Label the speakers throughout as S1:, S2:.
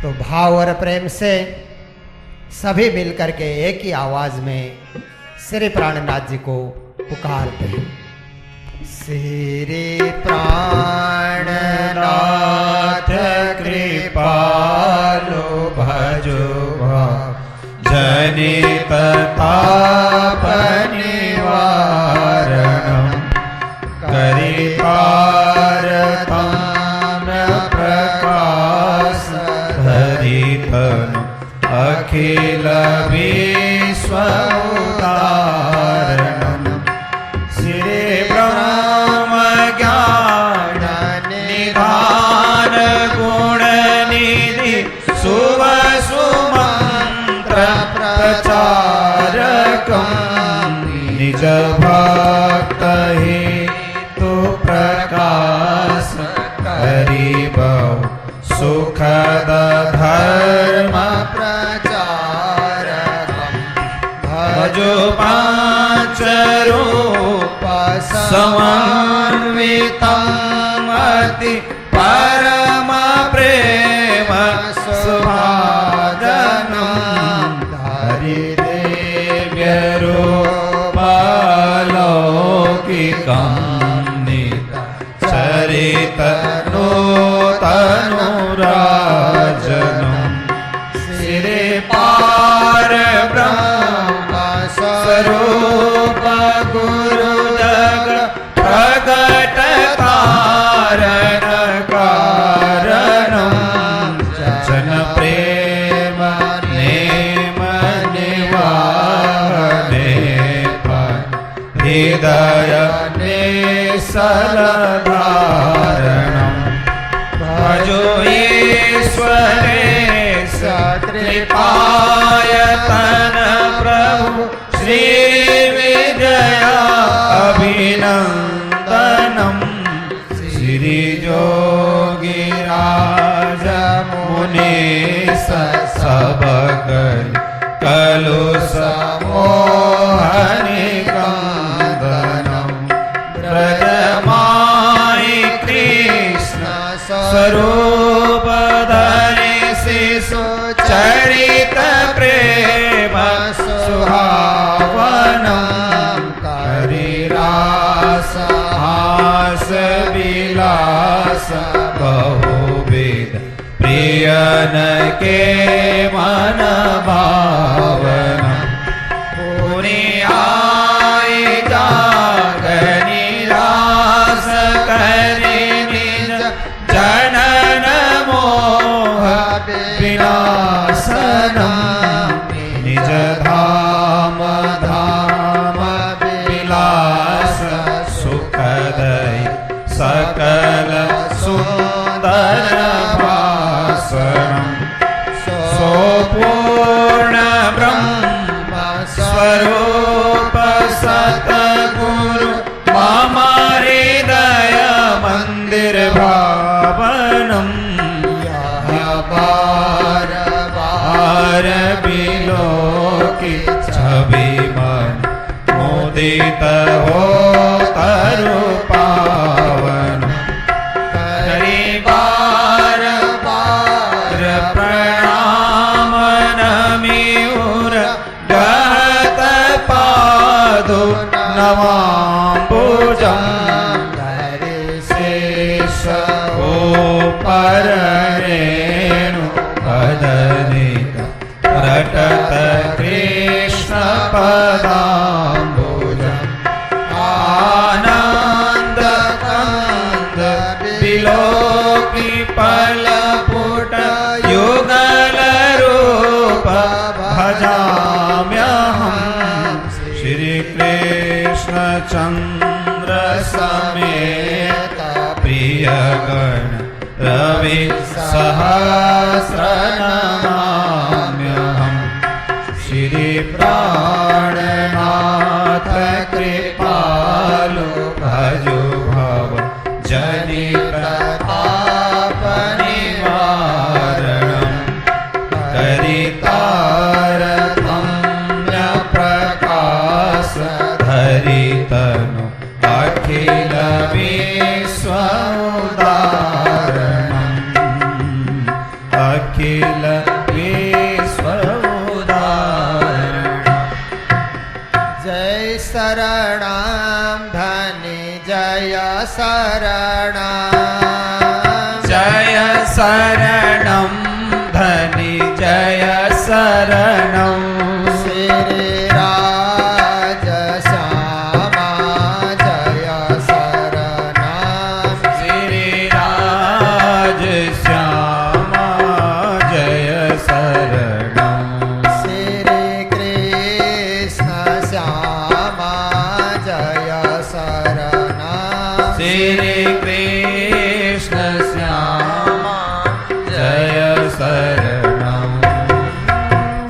S1: तो भाव और प्रेम से सभी मिलकर के एक ही आवाज में श्री प्राणनाथ जी को पुकारते हैं। श्री प्राणनाथ कृपालु भजो
S2: जनित ताप निवारणं करितारताम्र प्रकाश धरितनु अखिल विश्वोदाहरणं श्री ब्रह्म ज्ञान निधान गुण निधि शुभ सुमंत्र प्रचारकं निज भक्त हेतु प्रकाश करिबहु सुखद धर्म प्रचारकं भजो पांच रूप समन्वितं अति परम प्रेम सुभाजनं हरिदेव्य रूपालौकिकं चरित नूतनुराजनं श्री पार ब्रह्म स्वरूप गुरुजग प्रगट कारण कारणं जन प्रेम नेम निवारणे हृदय निसलधारणं भजो ईश्वरेश कृपायतन प्रभु श्री विजय अभिनंदनं श्री जोगिराज मुनीश सबकल कलुष मोहनि कंदनं ब्रजमाई कृष्ण स्वरूप धरि शिशु चरित प्रेम सुहावनं करिरास हास विलास बहुविध प्रियन के मन भावनं पुनि आई जाग निरास करि निज जनन मोह विनाशनं निज धाम धाम विलास सुखदय सकल सुंदर भाषणं सोपूर्ण ब्रह्म स्वरूप सतगुरु मम हृदय मंदिर भावनं बार बार बिलोकी छवि मन मुदित हो तरु पावन करि बार बार प्रणाम नमिउर गहत पादु नमाम्बुजं धरि शेष हो पर रेणु पदनित रटत कृष्ण पदाम्बुजं आनंद कंद बिलोकी पलपुट युगल रूप भजाम्यहं श्री कृष्ण चंद्र समेत प्रियगण रवि सहस्र नमाम्यहं श्री प्राणनाथ कृपालु भजो भव जनित ताप निवारणं करितारताम्र प्रकाश धरितनु अखिल विश्वोदाहरणं अखिल
S1: जय शरणं
S2: जय शरणं धनि जय शरणं
S1: श्रीराज श्यामा जय शरणं
S2: श्रीराज श्यामा जय शरणं
S1: श्री कृष्ण श्यामा जय शरणं
S2: श्री कृष्ण श्यामा जय शरणं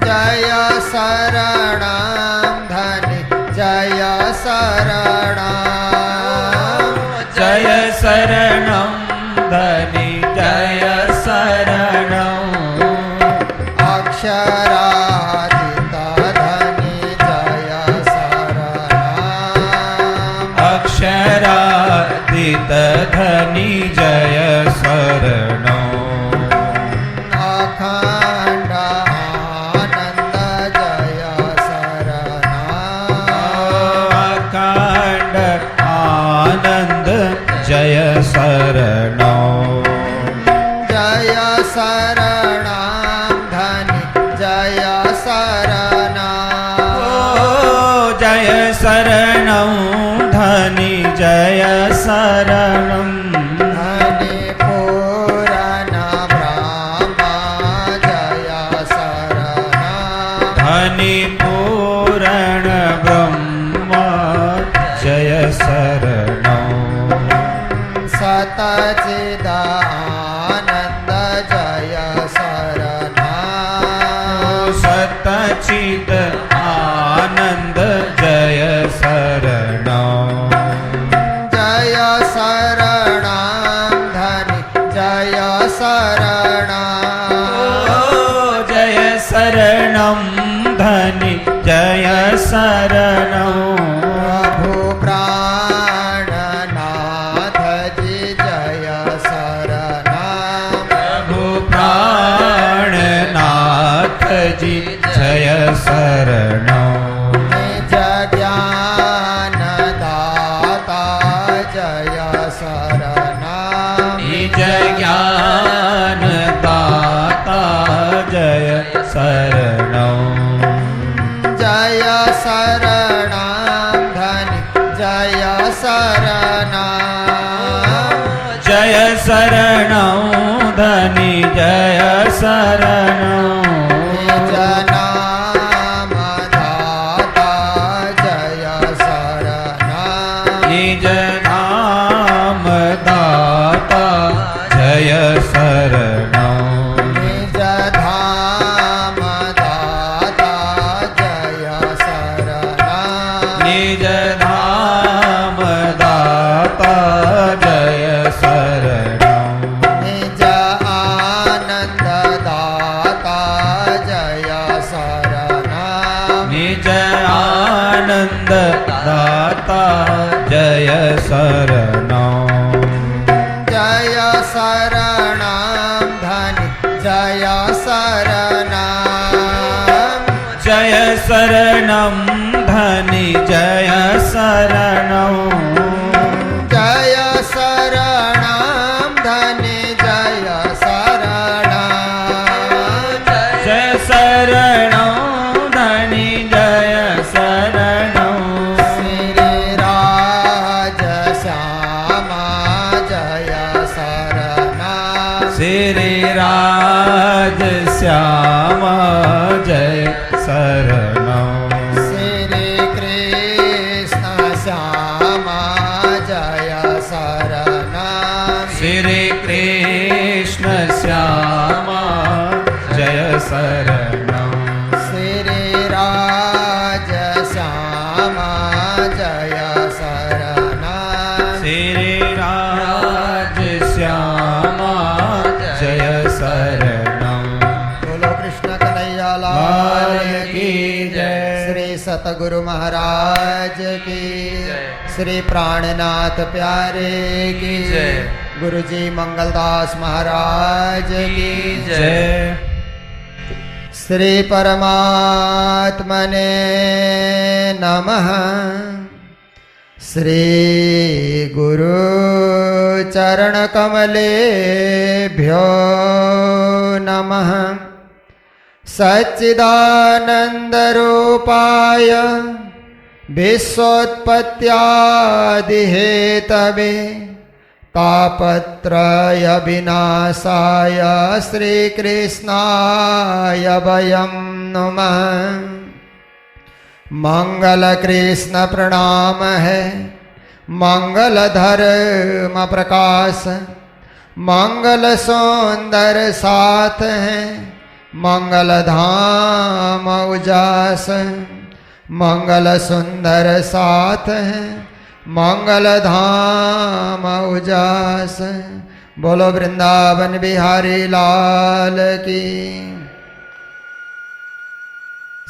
S1: जय शरणं धनि जय शरणं
S2: जय शरणं धनि जय शरणं
S1: अक्षरातीत धनि जय शरणं
S2: अक्षरातीत धनि जय शरणं
S1: अखण्ड आनन्द जय शरणं
S2: अखण्ड आनन्द जय शरणं
S1: जय शरणं धनि जय शरणं
S2: जय शरणं धनि जय शरणं
S1: धनि पूरण ब्रह्म जय शरणं
S2: धनि पूरण ब्रह्म जय शरणं
S1: सतचिदानन्द जय शरणं
S2: सतचित आनन्द जय शरणं
S1: जय शरणं धनि जय शरणं
S2: जय शरणं धनि जय शरणं
S1: प्रभु प्राणनाथ जी जय शरणं
S2: प्रभु प्राणनाथ जी जय शरणं
S1: निज ज्ञानदाता जय शरणं
S2: निज ज्ञानदाता जय शरणं
S1: जय शरणं धनि जय शरणं
S2: जय शरणं धनि जय शरणं
S1: निज नाम दाता जय शरणं
S2: निज नाम दाता जय शरणं
S1: निज धाम दाता जय शरणं
S2: निज धाम दाता जय शरणं
S1: निज आनन्द दाता जय शरणं
S2: निज आनन्द दाता जय शरणं
S1: जय शरणं धनि जय शरणं
S2: जय शरणं धनि जय शरणं
S1: जय शरणं धनि जय शरणं
S2: जय शरणं धनि जय शरणं
S1: श्रीराज श्यामा जय शरणं
S2: श्रीराज श्यामा जय शरणं
S1: श्री कृष्ण श्यामा जय शरणं
S2: श्री कृष्ण श्यामा जय शरणं
S1: श्रीराज श्यामा जय शरणं
S2: श्रीराज श्यामा जय शरणं
S1: बोलो कृष्ण कन्हैया लाल
S2: लाल की जय
S1: श्री सतगुरु महाराज की श्री प्राणनाथ प्यारे की
S2: जय
S1: गुरु जी मंगलदास महाराज की
S2: जय
S1: श्री परमात्मने नमः श्री गुरु चरण कमलेभ्यो नमः। सच्चिदानंद रूपाय विश्वोत्पत्त्यादि हेतवे तापत्रय विनाशाय श्री कृष्णाय वयं नमः। मंगल कृष्ण प्रणाम है, मंगल धर्म प्रकाश, मंगल सुंदर साथ है, मंगल धाम उजास, मंगल सुंदर साथ है, मंगल धाम उजास। बोलो वृंदावन बिहारी लाल की।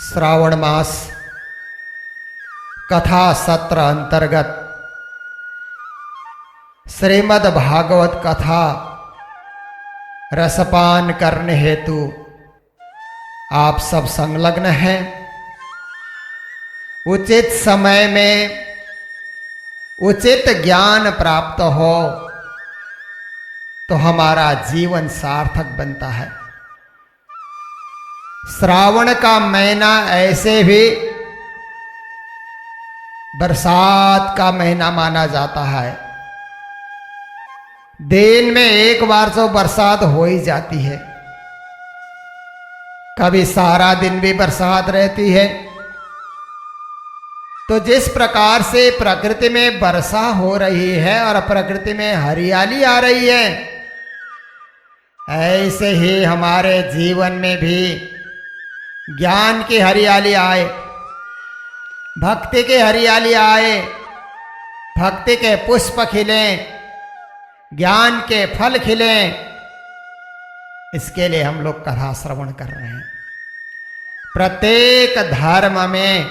S1: श्रावण मास कथा सत्र अंतर्गत श्रीमद् भागवत कथा रसपान करने हेतु आप सब संलग्न हैं। उचित समय में उचित ज्ञान प्राप्त हो तो हमारा जीवन सार्थक बनता है। श्रावण का महीना ऐसे भी बरसात का महीना माना जाता है। दिन में एक बार तो बरसात हो ही जाती है, कभी सारा दिन भी बरसात रहती है। तो जिस प्रकार से प्रकृति में वर्षा हो रही है और प्रकृति में हरियाली आ रही है, ऐसे ही हमारे जीवन में भी ज्ञान की हरियाली आए, भक्ति की हरियाली आए, भक्ति के पुष्प खिलें, ज्ञान के फल खिलें। इसके लिए हम लोग कथा श्रवण कर रहे हैं। प्रत्येक धर्म में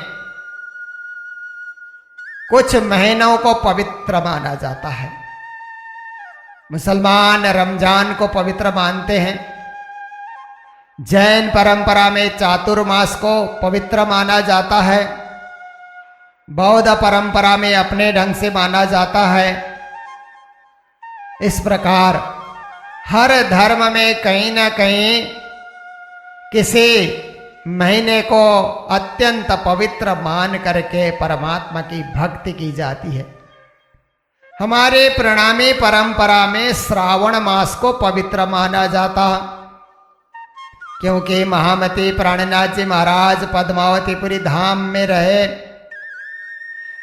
S1: कुछ महीनों को पवित्र माना जाता है। मुसलमान रमजान को पवित्र मानते हैं, जैन परंपरा में चातुर्मास को पवित्र माना जाता है, बौद्ध परंपरा में अपने ढंग से माना जाता है। इस प्रकार हर धर्म में कहीं ना कहीं किसी महीने को अत्यंत पवित्र मान करके परमात्मा की भक्ति की जाती है। हमारे प्रणामी परंपरा में श्रावण मास को पवित्र माना जाता, क्योंकि महामती प्राणनाथ जी महाराज पद्मावतीपुरी धाम में रहे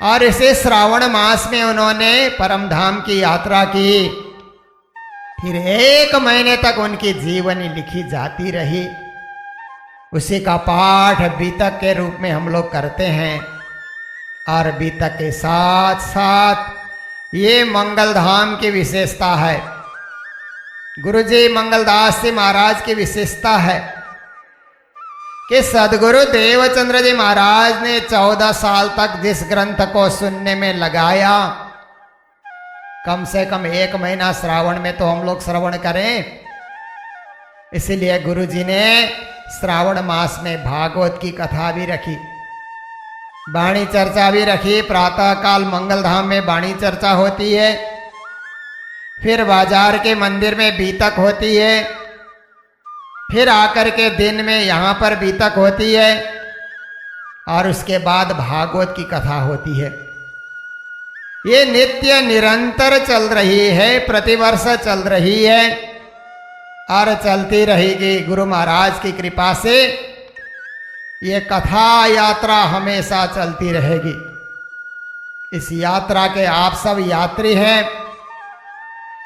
S1: और इसे श्रावण मास में उन्होंने परम धाम की यात्रा की। फिर 1 महीने तक उनकी जीवनी लिखी जाती रही। उसी का पाठ बीतक के रूप में हम लोग करते हैं और बीतक के साथ साथ ये मंगल धाम की विशेषता है। गुरुजी मंगलदास जी महाराज की विशेषता है कि सदगुरु देवचंद्र जी महाराज ने 14 साल तक जिस ग्रंथ को सुनने में लगाया, कम से कम 1 महीना श्रावण में तो हम लोग श्रवण करें। इसलिए गुरुजी ने श्रावण मास में भागवत की कथा भी रखी, वाणी चर्चा भी रखी। प्रातः काल मंगल धाम में वाणी चर्चा होती है, फिर बाजार के मंदिर में बीतक होती है, फिर आकर के दिन में यहाँ पर बीतक होती है और उसके बाद भागवत की कथा होती है। ये नित्य निरंतर चल रही है, प्रतिवर्ष चल रही है और चलती रहेगी। गुरु महाराज की कृपा से ये कथा यात्रा हमेशा चलती रहेगी। इस यात्रा के आप सब यात्री हैं।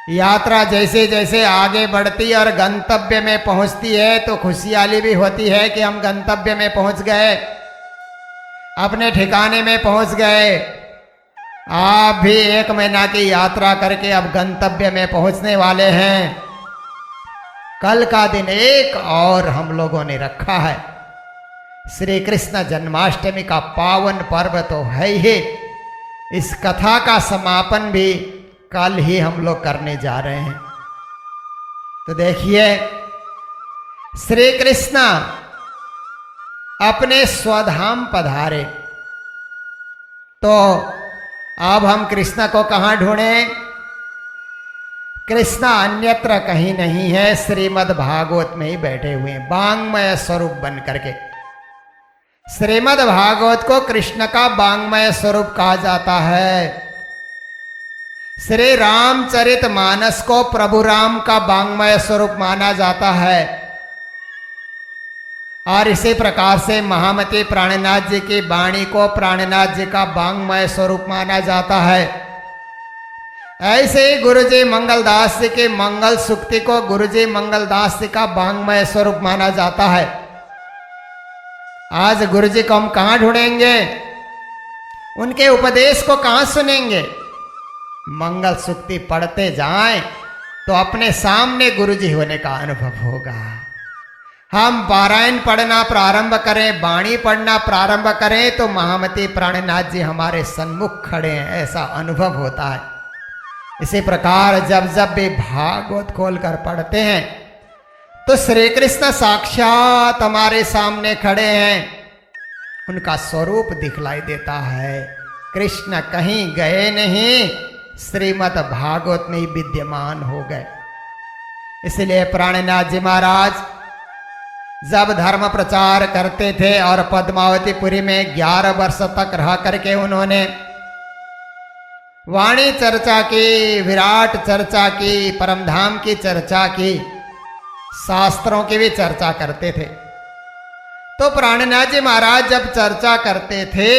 S1: यात्रा जैसे जैसे आगे बढ़ती और गंतव्य में पहुंचती है तो खुशहाली भी होती है कि हम गंतव्य में पहुंच गए, अपने ठिकाने में पहुंच गए। आप भी 1 महीना की यात्रा करके अब गंतव्य में पहुंचने वाले हैं। कल का दिन एक और हम लोगों ने रखा है, श्री कृष्ण जन्माष्टमी का पावन पर्व तो है ही। इस कथा का समापन भी कल ही हम लोग करने जा रहे हैं। तो देखिए, श्री कृष्ण अपने स्वधाम पधारे तो अब हम कृष्ण को कहाँ ढूंढें? कृष्ण अन्यत्र कहीं नहीं है, श्रीमद् भागवत में ही बैठे हुए हैं, वांग्मय स्वरूप बन करके। श्रीमद् भागवत को कृष्ण का वांग्मय स्वरूप कहा जाता है। श्री रामचरित मानस को प्रभु राम का वांग्मय स्वरूप माना जाता है। और इसी प्रकार से महामती प्राणनाथ जी की वाणी को प्राणनाथ जी का वांग्मय स्वरूप माना जाता है। ऐसे ही गुरुजी मंगलदास जी के मंगल सूक्ति को गुरुजी मंगलदास जी का वांग्मय स्वरूप माना जाता है। आज गुरुजी को हम कहाँ ढूंढेंगे? उनके उपदेश को कहाँ सुनेंगे? मंगल सूक्ति पढ़ते जाएं तो अपने सामने गुरुजी होने का अनुभव होगा। हम पारायण पढ़ना प्रारंभ करें, वाणी पढ़ना प्रारंभ करें तो महामती प्राणनाथ जी हमारे सन्मुख खड़े हैं, ऐसा अनुभव होता है। इसी प्रकार जब जब भी भागवत खोलकर पढ़ते हैं तो श्री कृष्ण साक्षात हमारे सामने खड़े हैं, उनका स्वरूप दिखलाई देता है। कृष्ण कहीं गए नहीं, श्रीमद् भागवत में ही विद्यमान हो गए। इसलिए प्राणनाथ जी महाराज जब धर्म प्रचार करते थे और पद्मावतीपुरी में 11 वर्ष तक रह करके उन्होंने वाणी चर्चा की, विराट चर्चा की, परमधाम की चर्चा की, शास्त्रों की भी चर्चा करते थे। तो प्राणनाथ जी महाराज जब चर्चा करते थे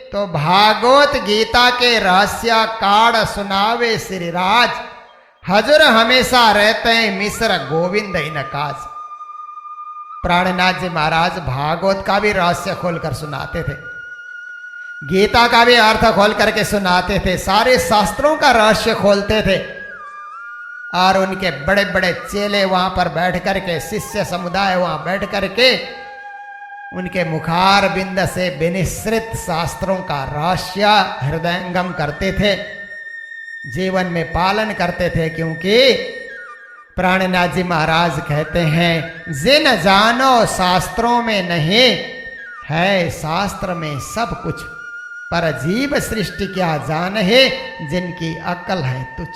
S1: तो भागवत गीता के रहस्य काढ़ सुनावे श्रीराज, हजूर हमेशा रहते हैं मिश्र गोविंद इनकाज। प्राणनाथ जी महाराज भागवत का भी रहस्य खोलकर सुनाते थे, गीता का भी अर्थ खोल करके सुनाते थे, सारे शास्त्रों का रहस्य खोलते थे। और उनके बड़े बड़े चेले वहां पर बैठ करके, शिष्य समुदाय वहां बैठ करके उनके मुखार बिंद से विनिश्रित शास्त्रों का रहस्य हृदयंगम करते थे, जीवन में पालन करते थे। क्योंकि प्राणनाथ जी महाराज कहते हैं, जिन जानो शास्त्रों में नहीं है शास्त्र में सब कुछ, पर जीव सृष्टि क्या जान है जिनकी अक्ल है तुझ।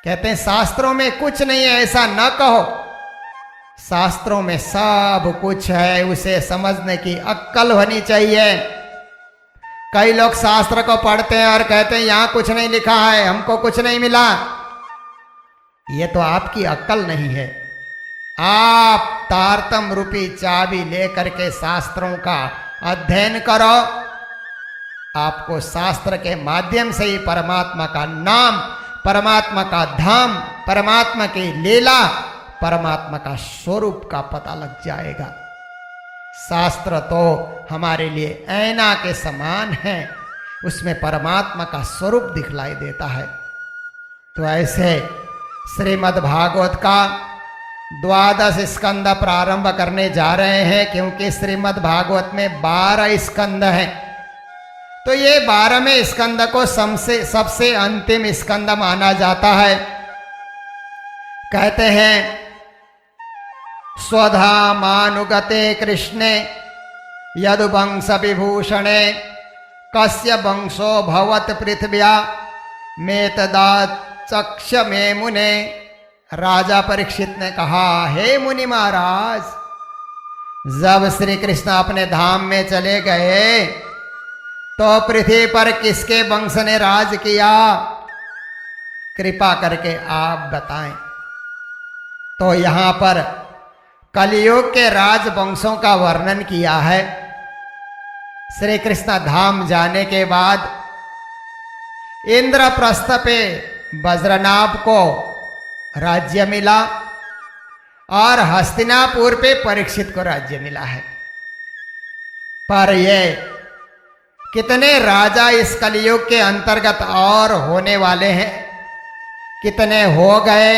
S1: कहते हैं शास्त्रों में कुछ नहीं है ऐसा न कहो, शास्त्रों में सब कुछ है, उसे समझने की अक्ल होनी चाहिए। कई लोग शास्त्र को पढ़ते हैं और कहते हैं यहां कुछ नहीं लिखा है, हमको कुछ नहीं मिला। ये तो आपकी अक्ल नहीं है। आप तारतम रूपी चाबी लेकर के शास्त्रों का अध्ययन करो, आपको शास्त्र के माध्यम से ही परमात्मा का नाम, परमात्मा का धाम, परमात्मा की लीला, परमात्मा का स्वरूप का पता लग जाएगा। शास्त्र तो हमारे लिए ऐना के समान है, उसमें परमात्मा का स्वरूप दिखलाई देता है। तो ऐसे श्रीमद् भागवत का 12 स्कंद प्रारंभ करने जा रहे हैं, क्योंकि श्रीमद् भागवत में 12 स्कंद हैं। तो ये 12वें स्कंद को सबसे अंतिम स्कंद माना जाता है। कहते हैं स्वधा मानुगते कृष्णे यदुवंश विभूषणे कस्य वंशो भवत पृथ्व्या मेतदा चक्ष में मुने। राजा परीक्षित ने कहा, हे मुनि महाराज, जब श्री कृष्ण अपने धाम में चले गए तो पृथ्वी पर किसके वंश ने राज किया? कृपा करके आप बताएं। तो यहां पर कलियुग के राजवंशों का वर्णन किया है। श्री कृष्ण धाम जाने के बाद इंद्रप्रस्थ पे वज्रनाभ को राज्य मिला और हस्तिनापुर पे परीक्षित को राज्य मिला है। पर ये कितने राजा इस कलियुग के अंतर्गत और होने वाले हैं, कितने हो गए,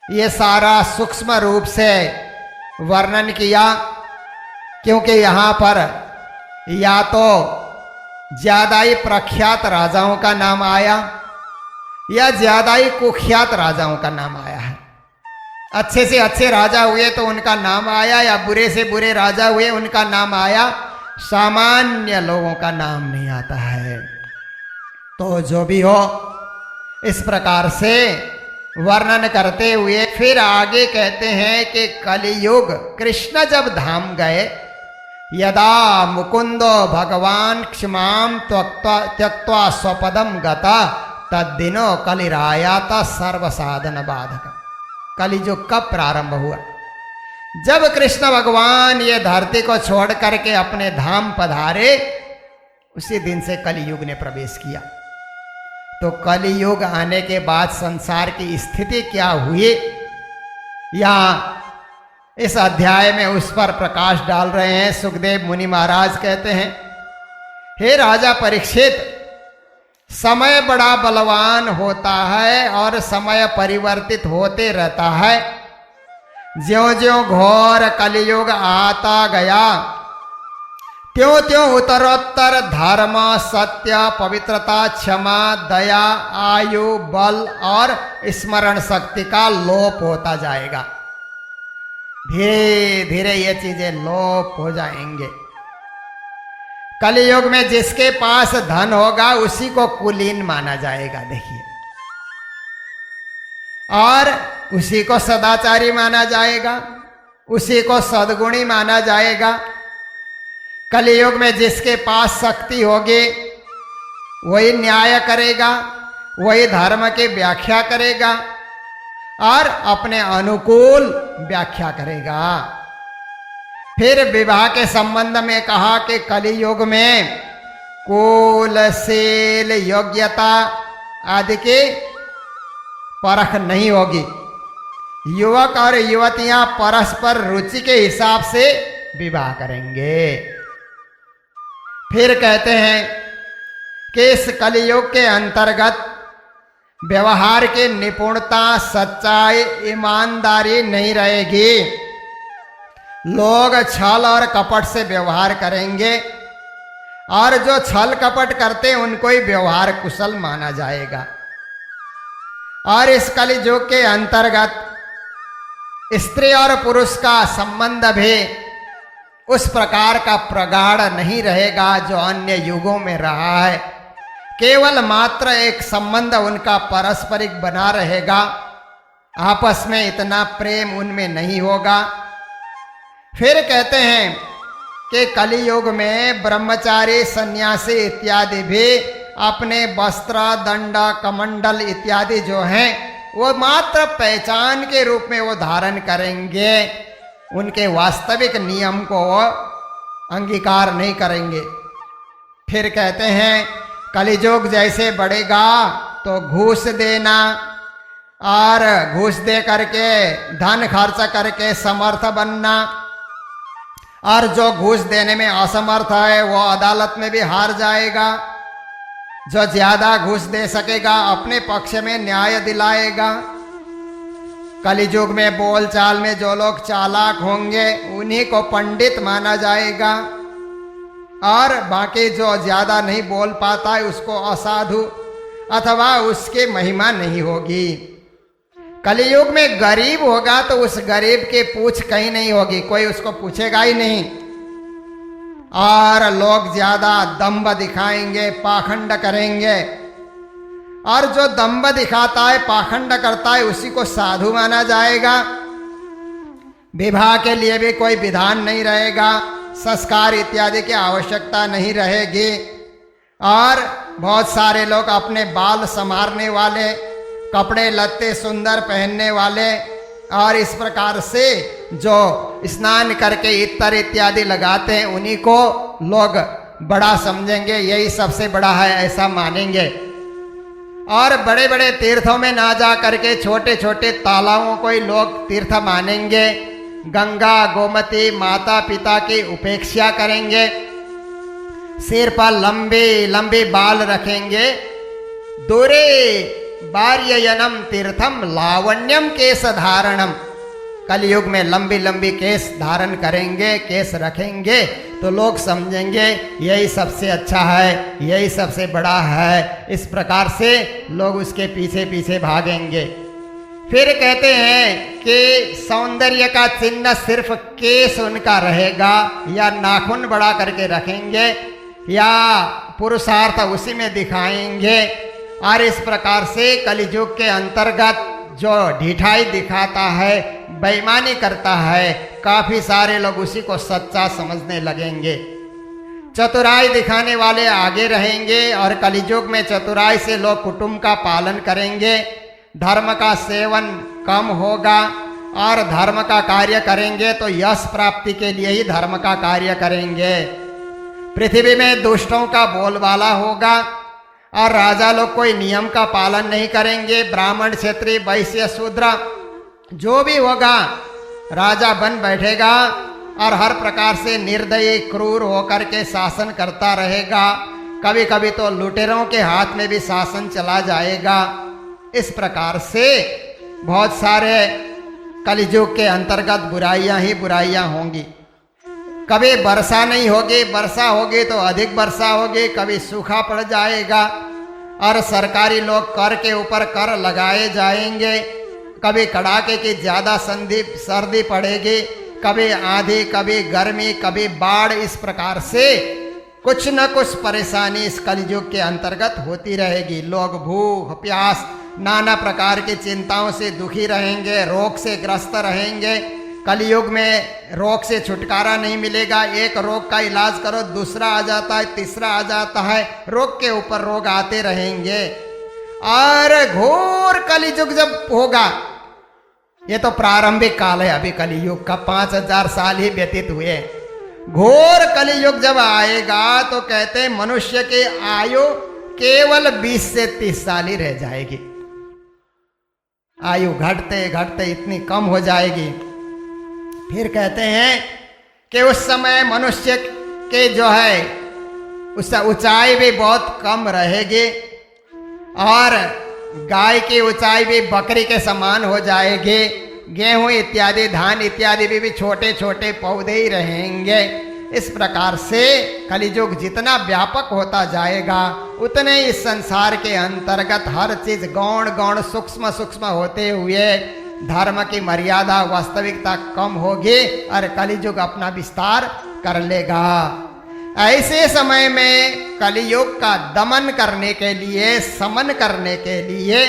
S1: ये सारा सूक्ष्म रूप से वर्णन किया। क्योंकि यहाँ पर या तो ज्यादा ही प्रख्यात राजाओं का नाम आया या ज्यादा ही कुख्यात राजाओं का नाम आया है। अच्छे से अच्छे राजा हुए तो उनका नाम आया, या बुरे से बुरे राजा हुए उनका नाम आया, सामान्य लोगों का नाम नहीं आता है। तो जो भी हो, इस प्रकार से वर्णन करते हुए फिर आगे कहते हैं कि कलियुग कृष्ण जब धाम गए, यदा मुकुंदो भगवान क्षमाम त्यक्त्वा स्वपदम गता तद्दिनो कलिरायाता सर्व साधन बाधक। कलियुग कब प्रारंभ हुआ? जब कृष्ण भगवान ये धरती को छोड़ करके अपने धाम पधारे, उसी दिन से कलियुग ने प्रवेश किया। तो कलियुग आने के बाद संसार की स्थिति क्या हुई, यहां इस अध्याय में उस पर प्रकाश डाल रहे हैं सुखदेव मुनि महाराज। कहते हैं, हे राजा परीक्षित, समय बड़ा बलवान होता है और समय परिवर्तित होते रहता है। ज्यों ज्यों घोर कलियुग आता गया, त्यों त्यों उत्तरोत्तर धर्म, सत्य, पवित्रता, क्षमा, दया, आयु, बल और स्मरण शक्ति का लोप होता जाएगा। धीरे धीरे ये चीजें लोप हो जाएंगे। कलियुग में जिसके पास धन होगा उसी को कुलीन माना जाएगा, देखिए, और उसी को सदाचारी माना जाएगा, उसी को सद्गुणी माना जाएगा। कलियुग में जिसके पास शक्ति होगी वही न्याय करेगा, वही धर्म की व्याख्या करेगा और अपने अनुकूल व्याख्या करेगा। फिर विवाह के संबंध में कहा कि कलियुग में कुलशील योग्यता आदि की परख नहीं होगी। युवक और युवतियां परस्पर रुचि के हिसाब से विवाह करेंगे। फिर कहते हैं कि इस कलियुग के अंतर्गत व्यवहार की निपुणता, सच्चाई, ईमानदारी नहीं रहेगी। लोग छल और कपट से व्यवहार करेंगे और जो छल कपट करते हैं उनको ही व्यवहार कुशल माना जाएगा। और इस कलियुग के अंतर्गत स्त्री और पुरुष का संबंध भी उस प्रकार का प्रगाढ़ नहीं रहेगा जो अन्य युगों में रहा है। केवल मात्र एक संबंध उनका पारस्परिक बना रहेगा, आपस में इतना प्रेम उनमें नहीं होगा। फिर कहते हैं कि कलियुग में ब्रह्मचारी, सन्यासी इत्यादि भी अपने वस्त्र, दंड, कमंडल इत्यादि जो हैं वो मात्र पहचान के रूप में वो धारण करेंगे, उनके वास्तविक नियम को वो अंगीकार नहीं करेंगे। फिर कहते हैं कलियुग जैसे बढ़ेगा तो घूस देना और घूस दे करके धन खर्च करके समर्थ बनना, और जो घूस देने में असमर्थ है वो अदालत में भी हार जाएगा। जो ज्यादा घूस दे सकेगा अपने पक्ष में न्याय दिलाएगा। कलियुग में बोलचाल में जो लोग चालाक होंगे उन्हीं को पंडित माना जाएगा, और बाकी जो ज्यादा नहीं बोल पाता है उसको असाधु अथवा उसकी महिमा नहीं होगी। कलियुग में गरीब होगा तो उस गरीब की पूछ कहीं नहीं होगी, कोई उसको पूछेगा ही नहीं। और लोग ज्यादा दंभ दिखाएंगे, पाखंड करेंगे, और जो दंभ दिखाता है, पाखंड करता है, उसी को साधु माना जाएगा। विवाह के लिए भी कोई विधान नहीं रहेगा, संस्कार इत्यादि की आवश्यकता नहीं रहेगी, और बहुत सारे लोग अपने बाल संवारने वाले, कपड़े लत्ते सुंदर पहनने वाले, और इस प्रकार से जो स्नान करके इत्र इत्यादि लगाते हैं उन्हीं को लोग बड़ा समझेंगे, यही सबसे बड़ा है ऐसा मानेंगे। और बड़े बड़े तीर्थों में ना जा करके छोटे छोटे तालाबों को ही लोग तीर्थ मानेंगे। गंगा गोमती माता पिता की उपेक्षा करेंगे, सिर पर लंबे लंबे बाल रखेंगे। दूरे बार्ययनम तीर्थम लावण्यम केश धारणम। कलयुग में लंबी लंबी केस धारण करेंगे, केस रखेंगे तो लोग समझेंगे यही सबसे अच्छा है, यही सबसे बड़ा है। इस प्रकार से लोग उसके पीछे पीछे भागेंगे। फिर कहते हैं कि सौंदर्य का चिन्ह सिर्फ केस उनका रहेगा, या नाखून बड़ा करके रखेंगे, या पुरुषार्थ उसी में दिखाएंगे। और इस प्रकार से कलियुग के अंतर्गत जो ढिठाई दिखाता है, बेईमानी करता है, काफी सारे लोग उसी को सच्चा समझने लगेंगे। चतुराई दिखाने वाले आगे रहेंगे और कलियुग में चतुराई से लोग कुटुंब का पालन करेंगे, धर्म का सेवन कम होगा और धर्म का कार्य करेंगे तो यश प्राप्ति के लिए ही धर्म का कार्य करेंगे। पृथ्वी में दुष्टों का बोलबाला होगा और राजा लोग कोई नियम का पालन नहीं करेंगे। ब्राह्मण, क्षत्रिय, वैश्य, शूद्र जो भी होगा राजा बन बैठेगा और हर प्रकार से निर्दयी क्रूर होकर के शासन करता रहेगा। कभी कभी तो लुटेरों के हाथ में भी शासन चला जाएगा। इस प्रकार से बहुत सारे कलियुग के अंतर्गत बुराइयां ही बुराइयां होंगी। कभी वर्षा नहीं होगी, वर्षा होगी तो अधिक वर्षा होगी, कभी सूखा पड़ जाएगा और सरकारी लोग कर के ऊपर कर लगाए जाएंगे। कभी कड़ाके की ज़्यादा सर्दी पड़ेगी, कभी आंधी, कभी गर्मी, कभी बाढ़। इस प्रकार से कुछ न कुछ परेशानी इस कलियुग के अंतर्गत होती रहेगी। लोग भूख प्यास नाना प्रकार की चिंताओं से दुखी रहेंगे, रोग से ग्रस्त रहेंगे। कलियुग में रोग से छुटकारा नहीं मिलेगा। एक रोग का इलाज करो, दूसरा आ जाता है, तीसरा आ जाता है, रोग के ऊपर रोग आते रहेंगे। और घोर कलियुग जब होगा, ये तो प्रारंभिक काल है, अभी कलियुग का 5000 साल ही व्यतीत हुए। घोर कलियुग जब आएगा तो कहते हैं मनुष्य की आयु केवल 20 से 30 साल ही रह जाएगी। आयु घटते घटते इतनी कम हो जाएगी। फिर कहते हैं कि उस समय मनुष्य के जो है उससे ऊंचाई भी बहुत कम रहेगी और गाय की ऊंचाई भी बकरी के समान हो जाएगी। गेहूं इत्यादि, धान इत्यादि भी छोटे छोटे पौधे ही रहेंगे। इस प्रकार से कलियुग जितना व्यापक होता जाएगा उतने इस संसार के अंतर्गत हर चीज गौण गौण सूक्ष्म सूक्ष्म होते हुए धर्म की मर्यादा वास्तविकता कम होगी और कलियुग अपना विस्तार कर लेगा। ऐसे समय में कलियुग का दमन करने के लिए, समन करने के लिए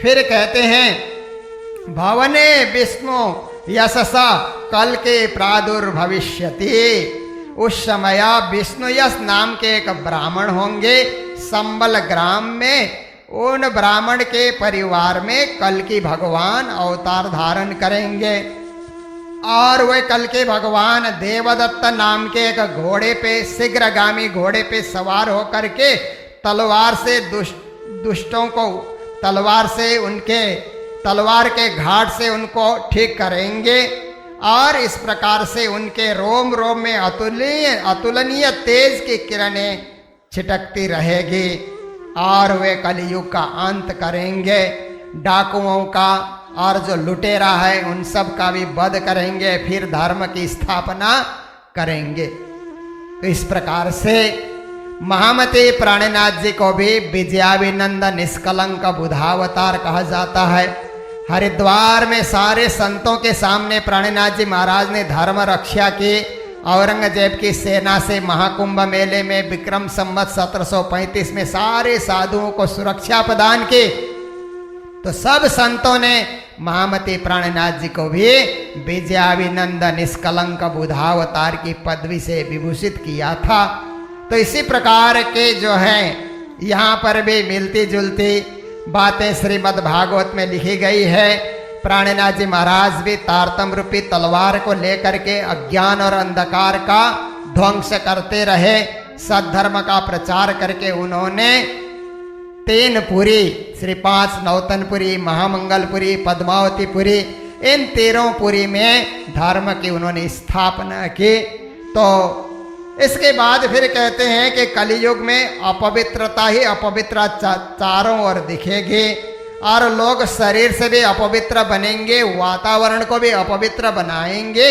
S1: फिर कहते हैं भवने विष्णु यशसा कल के प्रादुर्भविष्यति। उस समय विष्णु यश नाम के एक ब्राह्मण होंगे संबल ग्राम में। उन ब्राह्मण के परिवार में कल की भगवान अवतार धारण करेंगे और वे कल के भगवान देवदत्त नाम के एक घोड़े पे, शीघ्रगामी घोड़े पे सवार होकर के तलवार से दुष्टों को तलवार से उनके तलवार के घाट से उनको ठीक करेंगे और इस प्रकार से उनके रोम रोम में अतुलनीय तेज की किरणें छिटकती रहेगी और वे कलियुग का अंत करेंगे। डाकुओं का और जो लुटेरा है उन सब का भी वध करेंगे, फिर धर्म की स्थापना करेंगे। तो इस प्रकार से महामती प्राणनाथ जी को भी विजयाभिनंद निष्कलंक बुधावतार कहा जाता है। हरिद्वार में सारे संतों के सामने प्राणनाथ जी महाराज ने धर्म रक्षा की। औरंगजेब की सेना से महाकुंभ मेले में विक्रम संवत 1735 में सारे साधुओं को सुरक्षा प्रदान की। तो सब संतों ने महामती प्राणनाथ जी को भी विजयाभिनंद निष्कलंक बुधावतार की पदवी से विभूषित किया था। तो इसी प्रकार के जो है यहाँ पर भी मिलती जुलती बातें श्रीमद् भागवत में लिखी गई है। प्राणनाथ जी महाराज भी तारतम रूपी तलवार को लेकर के अज्ञान और अंधकार का ध्वंस करते रहे। सद्धर्म का प्रचार करके उन्होंने 3 पुरी, श्री 5 नौतनपुरी, महामंगलपुरी, पद्मावतीपुरी, इन 13 पुरी में धर्म की उन्होंने स्थापना की। तो इसके बाद फिर कहते हैं कि कलियुग में अपवित्रता ही अपवित्र चारों ओर दिखेगी और लोग शरीर से भी अपवित्र बनेंगे, वातावरण को भी अपवित्र बनाएंगे।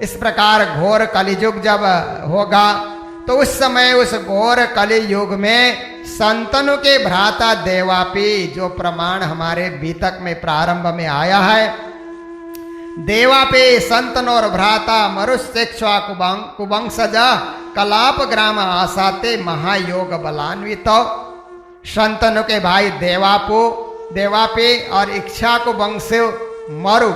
S1: इस प्रकार घोर कलियुग जब होगा तो उस समय उस घोर कलियुग में संतनु के भ्राता देवापी, जो प्रमाण हमारे बीतक में प्रारंभ में आया है, देवापे संतनोर भ्राता मरुष्येक्ष्वा कुवंशज कलाप ग्राम आसाते महायोग बलान्वित। संतनु के भाई देवापे और इक्ष्वाकु वंश मरु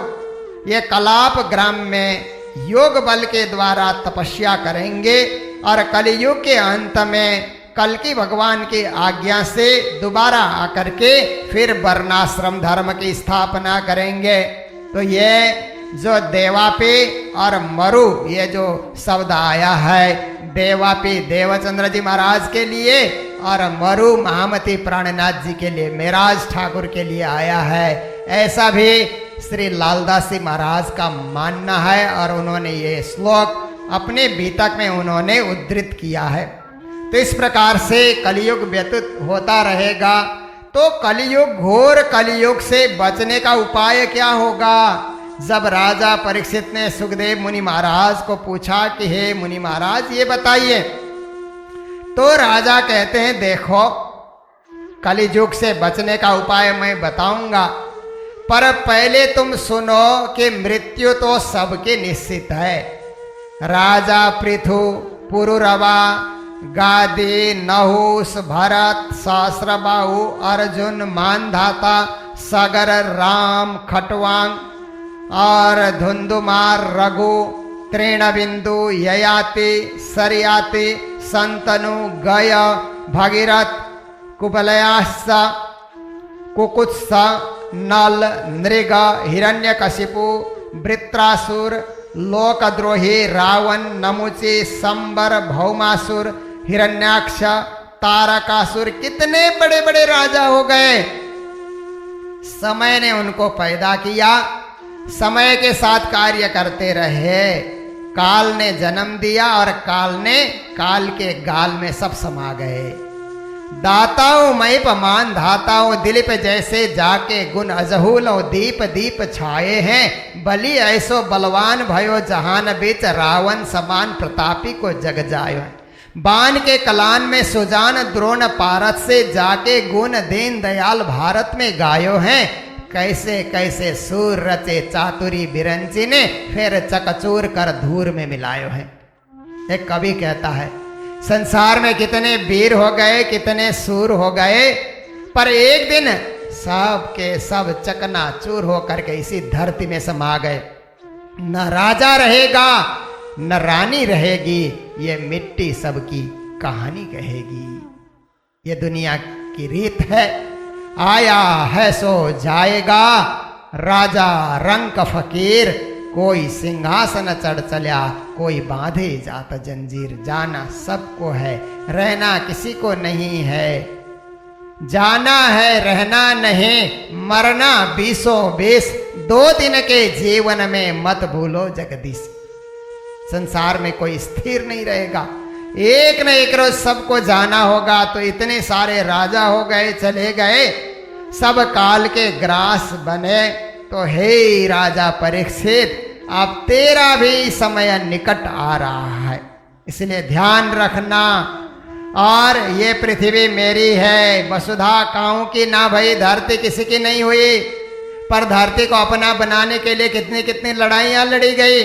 S1: ये कलाप ग्राम में योग बल के द्वारा तपस्या करेंगे और कलयुग के अंत में कल्कि भगवान की आज्ञा से दोबारा आकर के फिर वर्णाश्रम धर्म की स्थापना करेंगे। तो ये जो देवापी और मरु ये जो शब्द आया है, देवापी देवचंद्र जी महाराज के लिए और मरु महामती प्राणनाथ जी के लिए, मेराज ठाकुर के लिए आया है, ऐसा भी श्री लालदास जी महाराज का मानना है। और उन्होंने ये श्लोक अपने बीतक में उन्होंने उद्धृत किया है। तो इस प्रकार से कलयुग व्यतीत होता रहेगा। तो कलयुग, घोर कलयुग से बचने का उपाय क्या होगा? जब राजा परीक्षित ने सुखदेव मुनि महाराज को पूछा कि हे मुनि महाराज ये बताइए, तो राजा कहते हैं देखो कलयुग से बचने का उपाय मैं बताऊंगा, पर पहले तुम सुनो कि मृत्यु तो सबके निश्चित है। राजा पृथु, पुरुरवा, गादी, नहुस, भरत, सहस्रबाहु, अर्जुन, मानधाता, सगर, राम, खटवांग और धुंधुमार, रघु, तृणबिंदु, ययाति, सरियाति, संतनु, गय, भगीरथ, कुबलयास, कुकुत्स, नल, नृग, हिरण्यकशिपु, वृत्रासुर, लोकद्रोही, रावण, नमुची, संबर, भौमासुर, हिरण्याक्ष, तारकासुर, कितने बड़े बड़े राजा हो गए। समय ने उनको पैदा किया, समय के साथ कार्य करते रहे, काल ने जन्म दिया और काल के गाल में सब समा गए। दाताओं मई पमान धाताओं दिलीप जैसे जाके गुण अजहूल दीप दीप छाए हैं। बलि ऐसो बलवान भयो जहान बीच रावण समान प्रतापी को जग जायो। बाण के कलान में सुजान द्रोण पारत से जाके गुण दीन दयाल भारत में गायो हैं। कैसे कैसे सूर रचे चातुरी बिरंची ने फिर चकचूर कर धूर में मिलायो है। एक कवि कहता है संसार में कितने वीर हो गए, कितने सूर हो गए, पर एक दिन सब के सब चकनाचूर होकर के इसी धरती में समा गए। न राजा रहेगा न रानी रहेगी, ये मिट्टी सबकी कहानी कहेगी। ये दुनिया की रीत है, आया है सो जाएगा, राजा रंक फकीर, कोई सिंहासन चढ़ चल्या, कोई बांधे जात जंजीर। जाना सबको है, रहना किसी को नहीं है। जाना है रहना नहीं, मरना बीसों बीस, 2 दिन के जीवन में मत भूलो जगदीश। संसार में कोई स्थिर नहीं रहेगा, एक न एक रोज सबको जाना होगा। तो इतने सारे राजा हो गए, चले गए, सब काल के ग्रास बने। तो हे राजा परीक्षित, अब तेरा भी समय निकट आ रहा है, इसलिए ध्यान रखना। और ये पृथ्वी मेरी है, वसुधा काऊ की ना भई, धरती किसी की नहीं हुई। पर धरती को अपना बनाने के लिए कितनी कितनी लड़ाइयां लड़ी गई,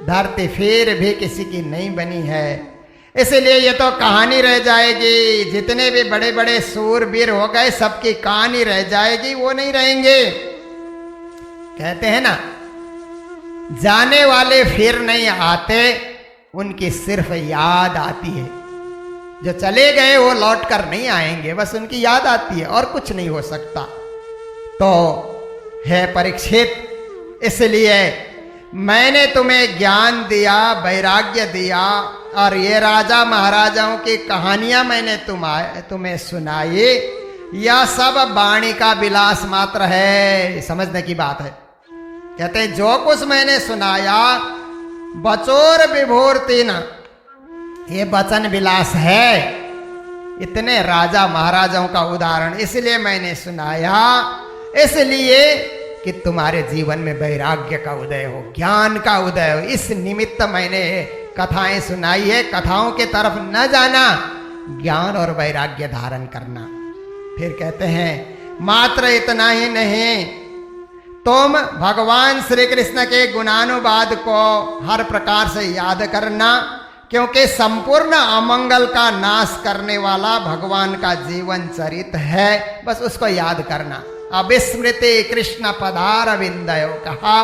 S1: धरती फिर भी किसी की नहीं बनी है। इसलिए ये तो कहानी रह जाएगी। जितने भी बड़े बड़े सूरवीर हो गए सबकी कहानी रह जाएगी, वो नहीं रहेंगे। कहते हैं ना, जाने वाले फिर नहीं आते, उनकी सिर्फ याद आती है। जो चले गए वो लौट कर नहीं आएंगे, बस उनकी याद आती है और कुछ नहीं हो सकता। तो है परीक्षित, इसलिए मैंने तुम्हें ज्ञान दिया, वैराग्य दिया, और ये राजा महाराजाओं की कहानियां मैंने तुम्हें सुनाई। यह सब वाणी का विलास मात्र है, समझने की बात है। कहते हैं जो कुछ मैंने सुनाया बचोर विभोर तीन, ये वचन विलास है। इतने राजा महाराजाओं का उदाहरण इसलिए मैंने सुनाया, इसलिए कि तुम्हारे जीवन में वैराग्य का उदय हो, ज्ञान का उदय हो। इस निमित्त मैंने कथाएं सुनाई है। कथाओं के तरफ न जाना, ज्ञान और वैराग्य धारण करना। फिर कहते हैं मात्र इतना ही नहीं, तुम भगवान श्री कृष्ण के गुणानुवाद को हर प्रकार से याद करना, क्योंकि संपूर्ण अमंगल का नाश करने वाला भगवान का जीवन चरित है। बस उसको याद करना। अविस्मृति कृष्ण पदारविंदयो कहा,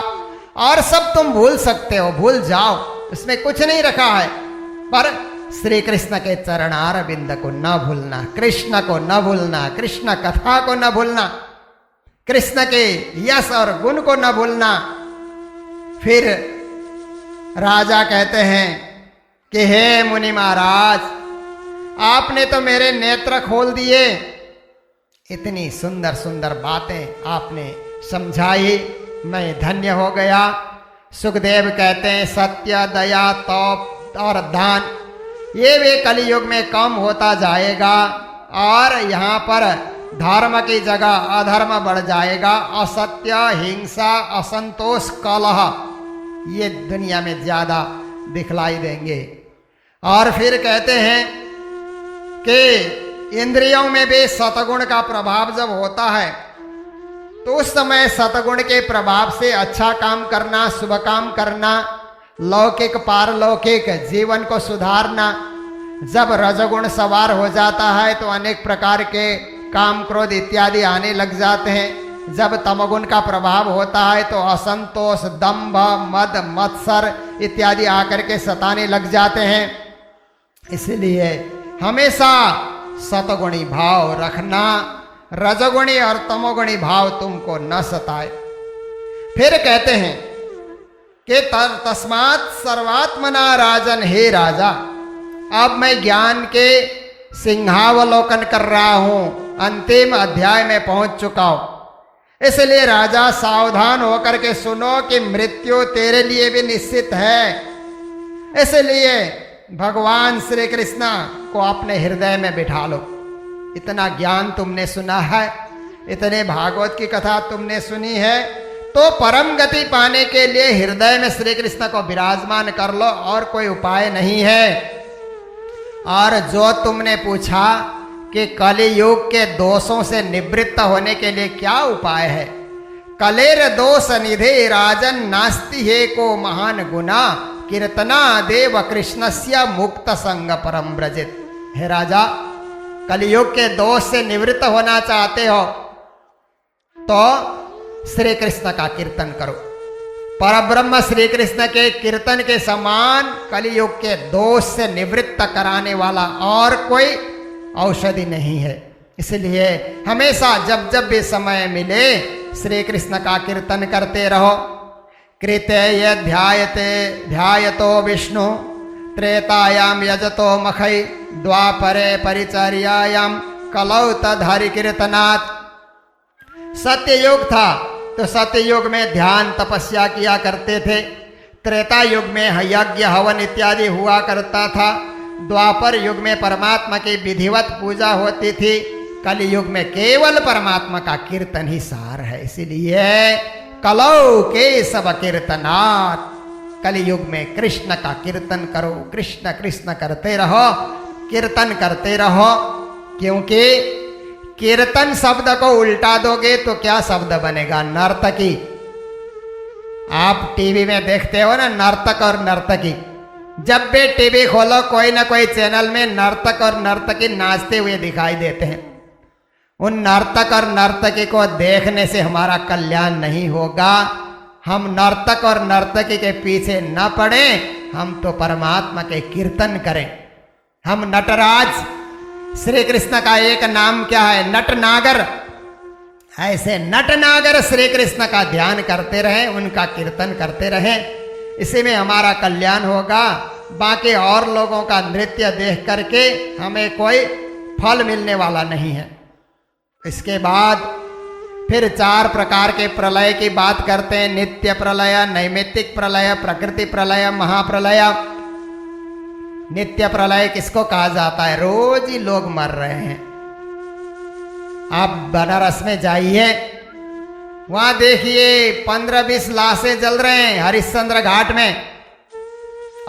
S1: और सब तुम भूल सकते हो, भूल जाओ, उसमें कुछ नहीं रखा है, पर श्री कृष्ण के चरणारविंद को न भूलना, कृष्ण को न भूलना, कृष्ण कथा को न भूलना, कृष्ण के यश और गुण को न भूलना। फिर राजा कहते हैं कि हे मुनि महाराज, आपने तो मेरे नेत्र खोल दिए, इतनी सुंदर सुंदर बातें आपने समझाई, मैं धन्य हो गया। सुखदेव कहते हैं सत्य, दया, तप और दान ये वे कलयुग में कम होता जाएगा, और यहाँ पर धर्म की जगह अधर्म बढ़ जाएगा। असत्य, हिंसा, असंतोष, कलह ये दुनिया में ज्यादा दिखलाई देंगे। और फिर कहते हैं कि इंद्रियों में भी सतगुण का प्रभाव जब होता है तो उस समय सतगुण के प्रभाव से अच्छा काम करना, शुभ काम करना, लौकिक पारलौकिक जीवन को सुधारना। जब रजगुण सवार हो जाता है तो अनेक प्रकार के काम, क्रोध इत्यादि आने लग जाते हैं। जब तमगुण का प्रभाव होता है तो असंतोष, दंभ, मद, मत्सर इत्यादि आकर के सताने लग जाते हैं। इसलिए हमेशा सतगुणी भाव रखना, रजगुणी और तमोगुणी भाव तुमको न सताए। फिर कहते हैं कि तस्मात् सर्वात्मना राजन, हे राजा, अब मैं ज्ञान के सिंहावलोकन कर रहा हूं, अंतिम अध्याय में पहुंच चुका हूं। इसलिए राजा सावधान होकर के सुनो कि मृत्यु तेरे लिए भी निश्चित है। इसलिए भगवान श्री कृष्ण को अपने हृदय में बिठा लो। इतना ज्ञान तुमने सुना है, इतने भागवत की कथा तुमने सुनी है, तो परम गति पाने के लिए हृदय में श्री कृष्ण को विराजमान कर लो, और कोई उपाय नहीं है। और जो तुमने पूछा कि कलियुग के दोषों से निवृत्त होने के लिए क्या उपाय है, कलेर दोष निधे राजन नास्ति हे को महान गुना, कीर्तना देव कृष्णस्य मुक्त संग परम ब्रजित। हे राजा, कलियुग के दोष से निवृत्त होना चाहते हो तो श्री कृष्ण का कीर्तन करो। परब्रह्म श्री कृष्ण के कीर्तन के समान कलियुग के दोष से निवृत्त कराने वाला और कोई औषधि नहीं है। इसलिए हमेशा जब जब भी समय मिले श्री कृष्ण का कीर्तन करते रहो। कृते ध्यायतो विष्णु त्रेतायाम यजतो मखै, द्वापरे परिचर्यायाम कलौ तद्हरि कीर्तनात्। सत्ययुग था तो सत्ययुग में ध्यान तपस्या किया करते थे। त्रेता युग में यज्ञ हवन इत्यादि हुआ करता था। द्वापर युग में परमात्मा की विधिवत पूजा होती थी। कलयुग में केवल परमात्मा का कीर्तन ही सार है। इसीलिए कलौ के सब कीर्तनात्, कलयुग में कृष्ण का कीर्तन करो, कृष्ण कृष्ण करते रहो, कीर्तन करते रहो। क्योंकि कीर्तन शब्द को उल्टा दोगे तो क्या शब्द बनेगा? नर्तकी। आप टीवी में देखते हो ना, नर्तक और नर्तकी। जब भी टीवी खोलो कोई ना कोई चैनल में नर्तक और नर्तकी नाचते हुए दिखाई देते हैं। उन नर्तक और नर्तकी को देखने से हमारा कल्याण नहीं होगा। हम नर्तक और नर्तकी के पीछे न पड़े, हम तो परमात्मा के कीर्तन करें। हम नटराज, श्री कृष्ण का एक नाम क्या है? नटनागर। ऐसे नटनागर श्री कृष्ण का ध्यान करते रहें, उनका कीर्तन करते रहें, इसी में हमारा कल्याण होगा। बाकी और लोगों का नृत्य देख करके हमें कोई फल मिलने वाला नहीं है। इसके बाद फिर 4 प्रकार के प्रलय की बात करते हैं। नित्य प्रलय, नैमित्तिक प्रलय, प्रकृति प्रलय, महाप्रलय। नित्य प्रलय किसको कहा जाता है? रोज ही लोग मर रहे हैं। आप बनारस में जाइए, वहां देखिए 15-20 लाशें जल रहे हैं हरिश्चंद्र घाट में,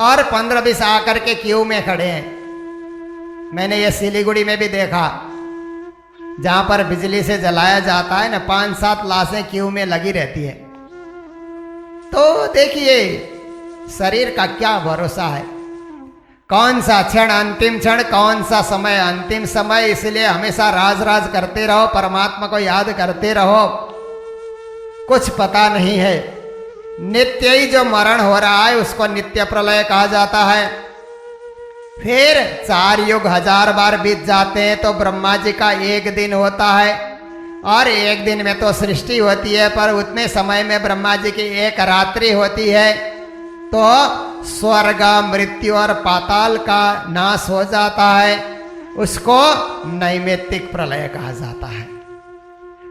S1: और 15-20 आकर के क्यू में खड़े हैं। मैंने ये सिलीगुड़ी में भी देखा। जहां पर बिजली से जलाया जाता है ना, 5-7 लाशें क्यू में लगी रहती है। तो देखिए शरीर का क्या भरोसा है, कौन सा क्षण अंतिम क्षण, कौन सा समय अंतिम समय। इसलिए हमेशा राज राज करते रहो, परमात्मा को याद करते रहो, कुछ पता नहीं है। नित्य ही जो मरण हो रहा है उसको नित्य प्रलय कहा जाता है। फिर 4 युग 1000 बार बीत जाते हैं तो ब्रह्मा जी का 1 दिन होता है, और 1 दिन में तो सृष्टि होती है, पर उतने समय में ब्रह्मा जी की 1 रात्रि होती है। तो स्वर्ग, मृत्यु और पाताल का नाश हो जाता है, उसको नैमित्तिक प्रलय कहा जाता है।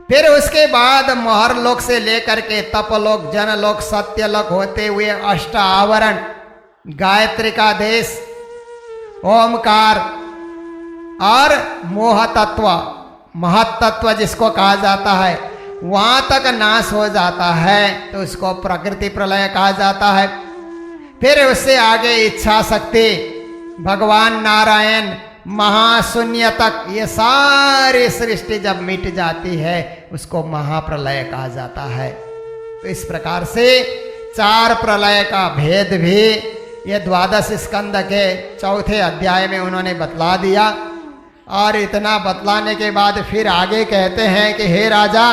S1: फिर उसके बाद मोहर लोक से लेकर के तपलोक, जनलोक, सत्यलोक होते हुए 8 आवरण, गायत्री का देश, ओमकार और मोह तत्व, महत्त्व जिसको कहा जाता है, वहां तक नाश हो जाता है तो उसको प्रकृति प्रलय कहा जाता है। फिर उससे आगे इच्छा शक्ति, भगवान नारायण, महाशून्य तक, ये सारी सृष्टि जब मिट जाती है उसको महाप्रलय कहा जाता है। तो इस प्रकार से 4 प्रलय का भेद भी ये 12 स्कंद के 4थे अध्याय में उन्होंने बतला दिया। और इतना बतलाने के बाद फिर आगे कहते हैं कि हे राजा,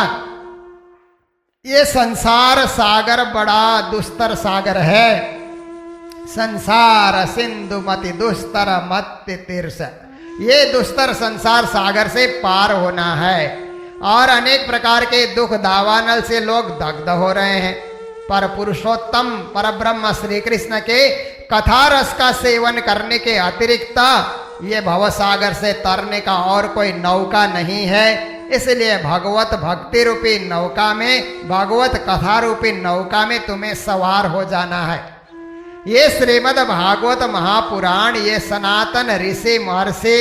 S1: ये संसार सागर बड़ा दुस्तर सागर है, संसार सिंधु मति दुस्तर मत्ति तीर्ष। ये दुस्तर संसार सागर से पार होना है, और अनेक प्रकार के दुख दावानल से लोग दग्ध हो रहे हैं। पर पुरुषोत्तम पर ब्रह्म श्री कृष्ण के कथा रस का सेवन करने के अतिरिक्त ये भवसागर से तरने का और कोई नौका नहीं है। इसलिए भगवत भक्ति रूपी नौका में, भगवत कथा रूपी नौका में तुम्हें सवार हो जाना है। ये श्रीमद् भागवत महापुराण, ये सनातन ऋषि महर्षि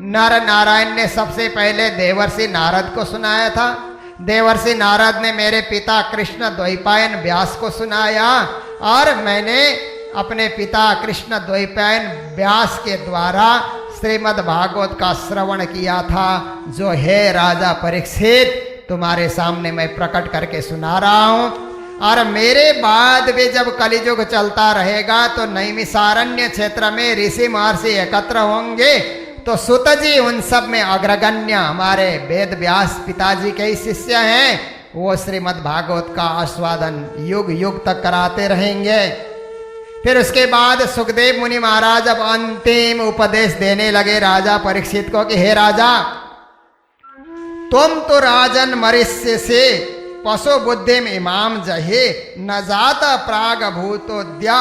S1: नर नारायण ने सबसे पहले देवर्षि नारद को सुनाया था। देवर्षि नारद ने मेरे पिता कृष्ण द्वैपायन व्यास को सुनाया, और मैंने अपने पिता कृष्ण द्वैपायन व्यास के द्वारा श्रीमद् भागवत का श्रवण किया था, जो हे राजा परीक्षित तुम्हारे सामने मैं प्रकट करके सुना रहा हूँ। और मेरे बाद भी जब कलियुग चलता रहेगा तो नैमिषारण्य क्षेत्र में ऋषि महर्षि एकत्र होंगे, तो सुत जी उन सब में अग्रगण्य हमारे वेद व्यास पिताजी के ही शिष्य हैं, वो श्रीमद् भागवत का आस्वादन युग युग तक कराते रहेंगे। फिर उसके बाद सुखदेव मुनि महाराज अब अंतिम उपदेश देने लगे राजा परीक्षित को कि हे राजा, तुम तो राजन मरिष्य से पशु बुद्धि में इमाम जहे, न जाता प्राग भूतोद्या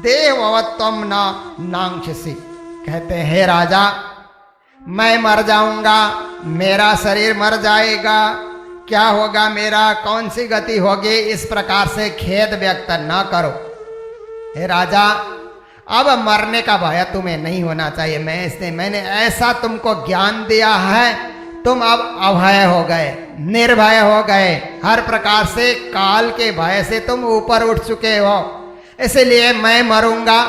S1: देववत्वम न नांक्षसी। कहते हैं हे राजा, मैं मर जाऊंगा, मेरा शरीर मर जाएगा, क्या होगा मेरा, कौन सी गति होगी, इस प्रकार से खेद व्यक्त न करो। हे राजा, अब मरने का भय तुम्हें नहीं होना चाहिए। मैंने ऐसा तुमको ज्ञान दिया है, तुम अब अभय हो गए, निर्भय हो गए, हर प्रकार से काल के भय से तुम ऊपर उठ चुके हो। इसलिए मैं मरूंगा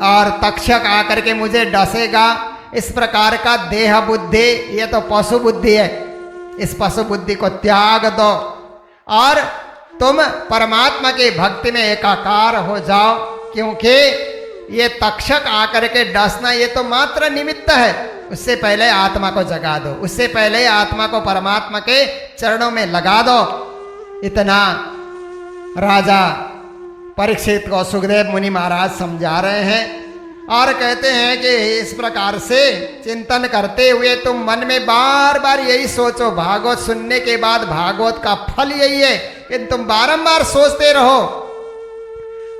S1: और तक्षक आकर के मुझे डसेगा, इस प्रकार का देह बुद्धि, ये तो पशु बुद्धि है, इस पशु बुद्धि को त्याग दो और तुम परमात्मा की भक्ति में एकाकार हो जाओ। क्योंकि ये तक्षक आकर के डसना ये तो मात्र निमित्त है, उससे पहले आत्मा को जगा दो, उससे पहले आत्मा को परमात्मा के चरणों में लगा दो। इतना राजा परीक्षित को सुखदेव मुनि महाराज समझा रहे हैं और कहते हैं कि इस प्रकार से चिंतन करते हुए तुम मन में बार बार यही सोचो। भागवत सुनने के बाद भागवत का फल यही है कि तुम बारंबार सोचते रहो,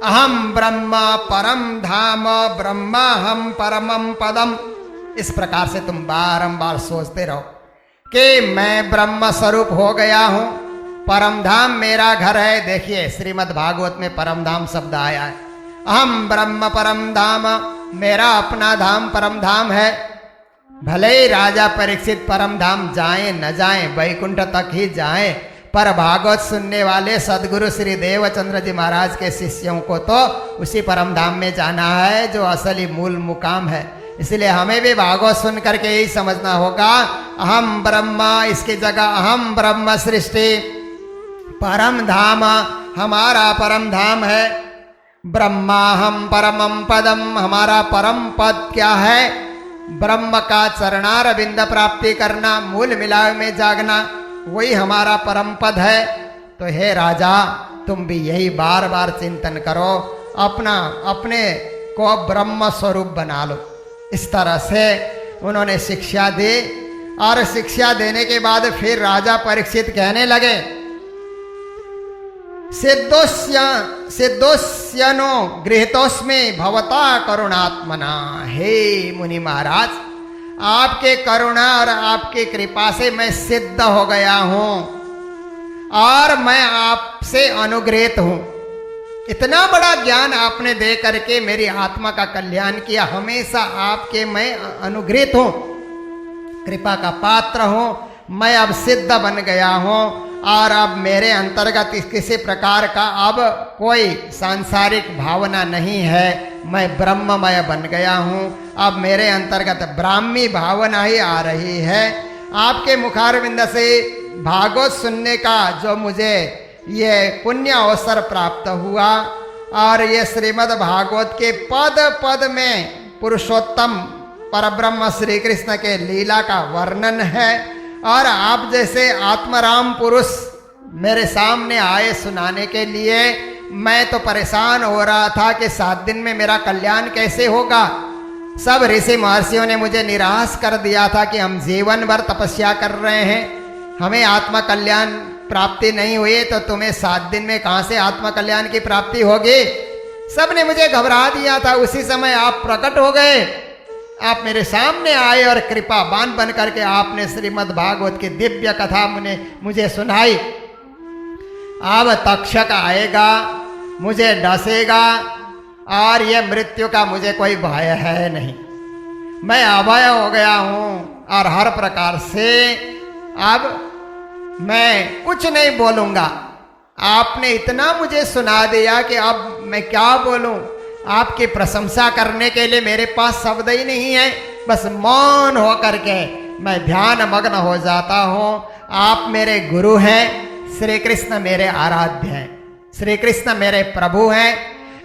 S1: अहम ब्रह्म परम धाम ब्रह्माहम परमम पदम। इस प्रकार से तुम बारंबार सोचते रहो कि मैं ब्रह्म स्वरूप हो गया हूं, परम धाम मेरा घर है। देखिए श्रीमद् भागवत में परम धाम शब्द आया है, अहम ब्रह्म परम धाम, मेरा अपना धाम परम धाम है। भले ही राजा परीक्षित परम धाम जाएं न जाएं, वैकुंठ तक ही जाएं, पर भागवत सुनने वाले सदगुरु श्री देवचंद्र जी महाराज के शिष्यों को तो उसी परम धाम में जाना है जो असली मूल मुकाम है। इसलिए हमें भी भागवत सुन करके यही समझना होगा, अहम ब्रह्म, इसकी जगह अहम ब्रह्म सृष्टि, परम धाम हमारा परम धाम है, ब्रह्माहम परमम पदम, हमारा परम पद क्या है, ब्रह्म का चरणारविंद प्राप्ति करना, मूल मिलाव में जागना, वही हमारा परम पद है। तो हे राजा, तुम भी यही बार बार चिंतन करो, अपने को ब्रह्म स्वरूप बना लो। इस तरह से उन्होंने शिक्षा दी, और शिक्षा देने के बाद फिर राजा परीक्षित कहने लगे, सिद्धोस्यनो गृहीतोस्मि भवता करुणात्मना। हे मुनि महाराज, आपके करुणा और आपकी कृपा से मैं सिद्ध हो गया हूं और मैं आपसे अनुग्रहित हूं। इतना बड़ा ज्ञान आपने दे करके मेरी आत्मा का कल्याण किया, हमेशा आपके मैं अनुग्रहित हूं, कृपा का पात्र हूं। मैं अब सिद्ध बन गया हूं और अब मेरे अंतर्गत किसी प्रकार का अब कोई सांसारिक भावना नहीं है, मैं ब्रह्ममय बन गया हूं। अब मेरे अंतर्गत ब्राह्मी भावना ही आ रही है। आपके मुखारविंद से भागवत सुनने का जो मुझे ये पुण्य अवसर प्राप्त हुआ, और ये श्रीमद् भागवत के पद पद में पुरुषोत्तम परब्रह्म श्री कृष्ण के लीला का वर्णन है, और आप जैसे आत्मराम पुरुष मेरे सामने आए सुनाने के लिए। मैं तो परेशान हो रहा था कि 7 दिन में मेरा कल्याण कैसे होगा। सब ऋषि महर्षियों ने मुझे निराश कर दिया था कि हम जीवन भर तपस्या कर रहे हैं, हमें आत्मा कल्याण प्राप्ति नहीं हुई, तो तुम्हें 7 दिन में कहाँ से आत्मा कल्याण की प्राप्ति होगी। सब ने मुझे घबरा दिया था। उसी समय आप प्रकट हो गए, आप मेरे सामने आए और कृपावान बन करके आपने श्रीमद् भागवत की दिव्य कथा मुझे सुनाई। अब तक्षक आएगा, मुझे डसेगा, और ये मृत्यु का मुझे कोई भय है नहीं। मैं अभय हो गया हूँ, और हर प्रकार से अब मैं कुछ नहीं बोलूँगा। आपने इतना मुझे सुना दिया कि अब मैं क्या बोलूँ। आपकी प्रशंसा करने के लिए मेरे पास शब्द ही नहीं है, बस मौन हो करके मैं ध्यान मग्न हो जाता हूँ। आप मेरे गुरु हैं, श्री कृष्ण मेरे आराध्य हैं, श्री कृष्ण मेरे प्रभु हैं।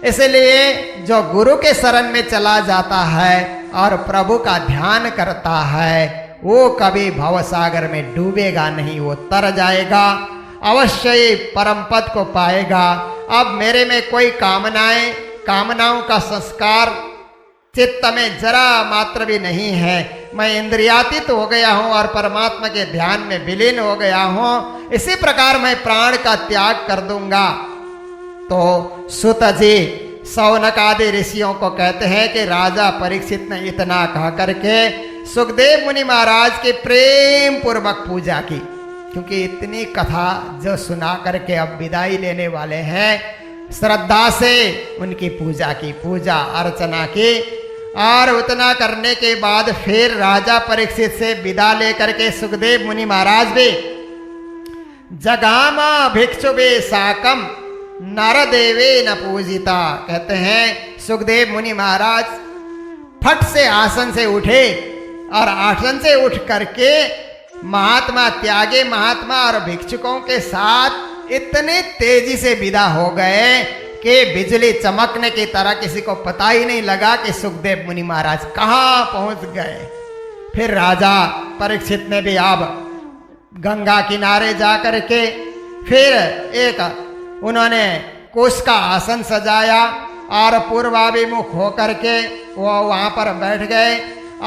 S1: इसलिए जो गुरु के शरण में चला जाता है और प्रभु का ध्यान करता है, वो कभी भवसागर में डूबेगा नहीं, वो तर जाएगा, अवश्य ही परम पद को पाएगा। अब मेरे में कोई कामनाओं का संस्कार चित्त में जरा मात्र भी नहीं है। मैं इंद्रियातीत हो गया हूँ और परमात्मा के ध्यान में विलीन हो गया हूँ। इसी प्रकार मैं प्राण का त्याग कर दूंगा। तो सुत जी सौनक आदि ऋषियों को कहते हैं कि राजा परीक्षित ने इतना कह करके सुखदेव मुनि महाराज की प्रेम पूर्वक पूजा की, क्योंकि इतनी कथा जो सुना करके अब विदाई लेने वाले हैं, श्रद्धा से उनकी पूजा की, पूजा अर्चना की। और उतना करने के बाद फिर राजा परीक्षित से विदा लेकर के सुखदेव मुनि महाराज भी जगामा भिक्षुवे साकम नरदेवे न पूजिता। कहते हैं सुखदेव मुनि महाराज फट से आसन से उठे, और आसन से उठ करके महात्मा त्यागे महात्मा और भिक्षुकों के साथ इतने तेजी से विदा हो गए कि बिजली चमकने की तरह किसी को पता ही नहीं लगा कि सुखदेव मुनि महाराज कहाँ पहुंच गए। फिर राजा परीक्षित ने भी अब गंगा किनारे जा करके फिर एक उन्होंने कुश का आसन सजाया और पूर्वाभिमुख होकर के वो वहाँ पर बैठ गए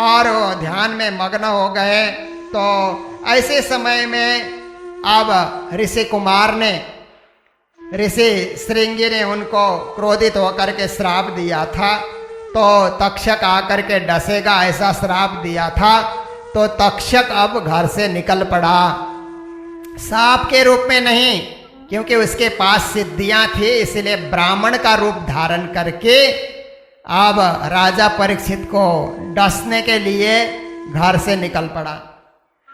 S1: और वो ध्यान में मग्न हो गए। तो ऐसे समय में अब ऋषि कुमार ने, ऋषि श्रृंगी ने उनको क्रोधित होकर के श्राप दिया था। तो तक्षक आकर के डसेगा ऐसा श्राप दिया था। तो तक्षक अब घर से निकल पड़ा, सांप के रूप में नहीं, क्योंकि उसके पास सिद्धियां थी, इसलिए ब्राह्मण का रूप धारण करके अब राजा परीक्षित को डसने के लिए घर से निकल पड़ा।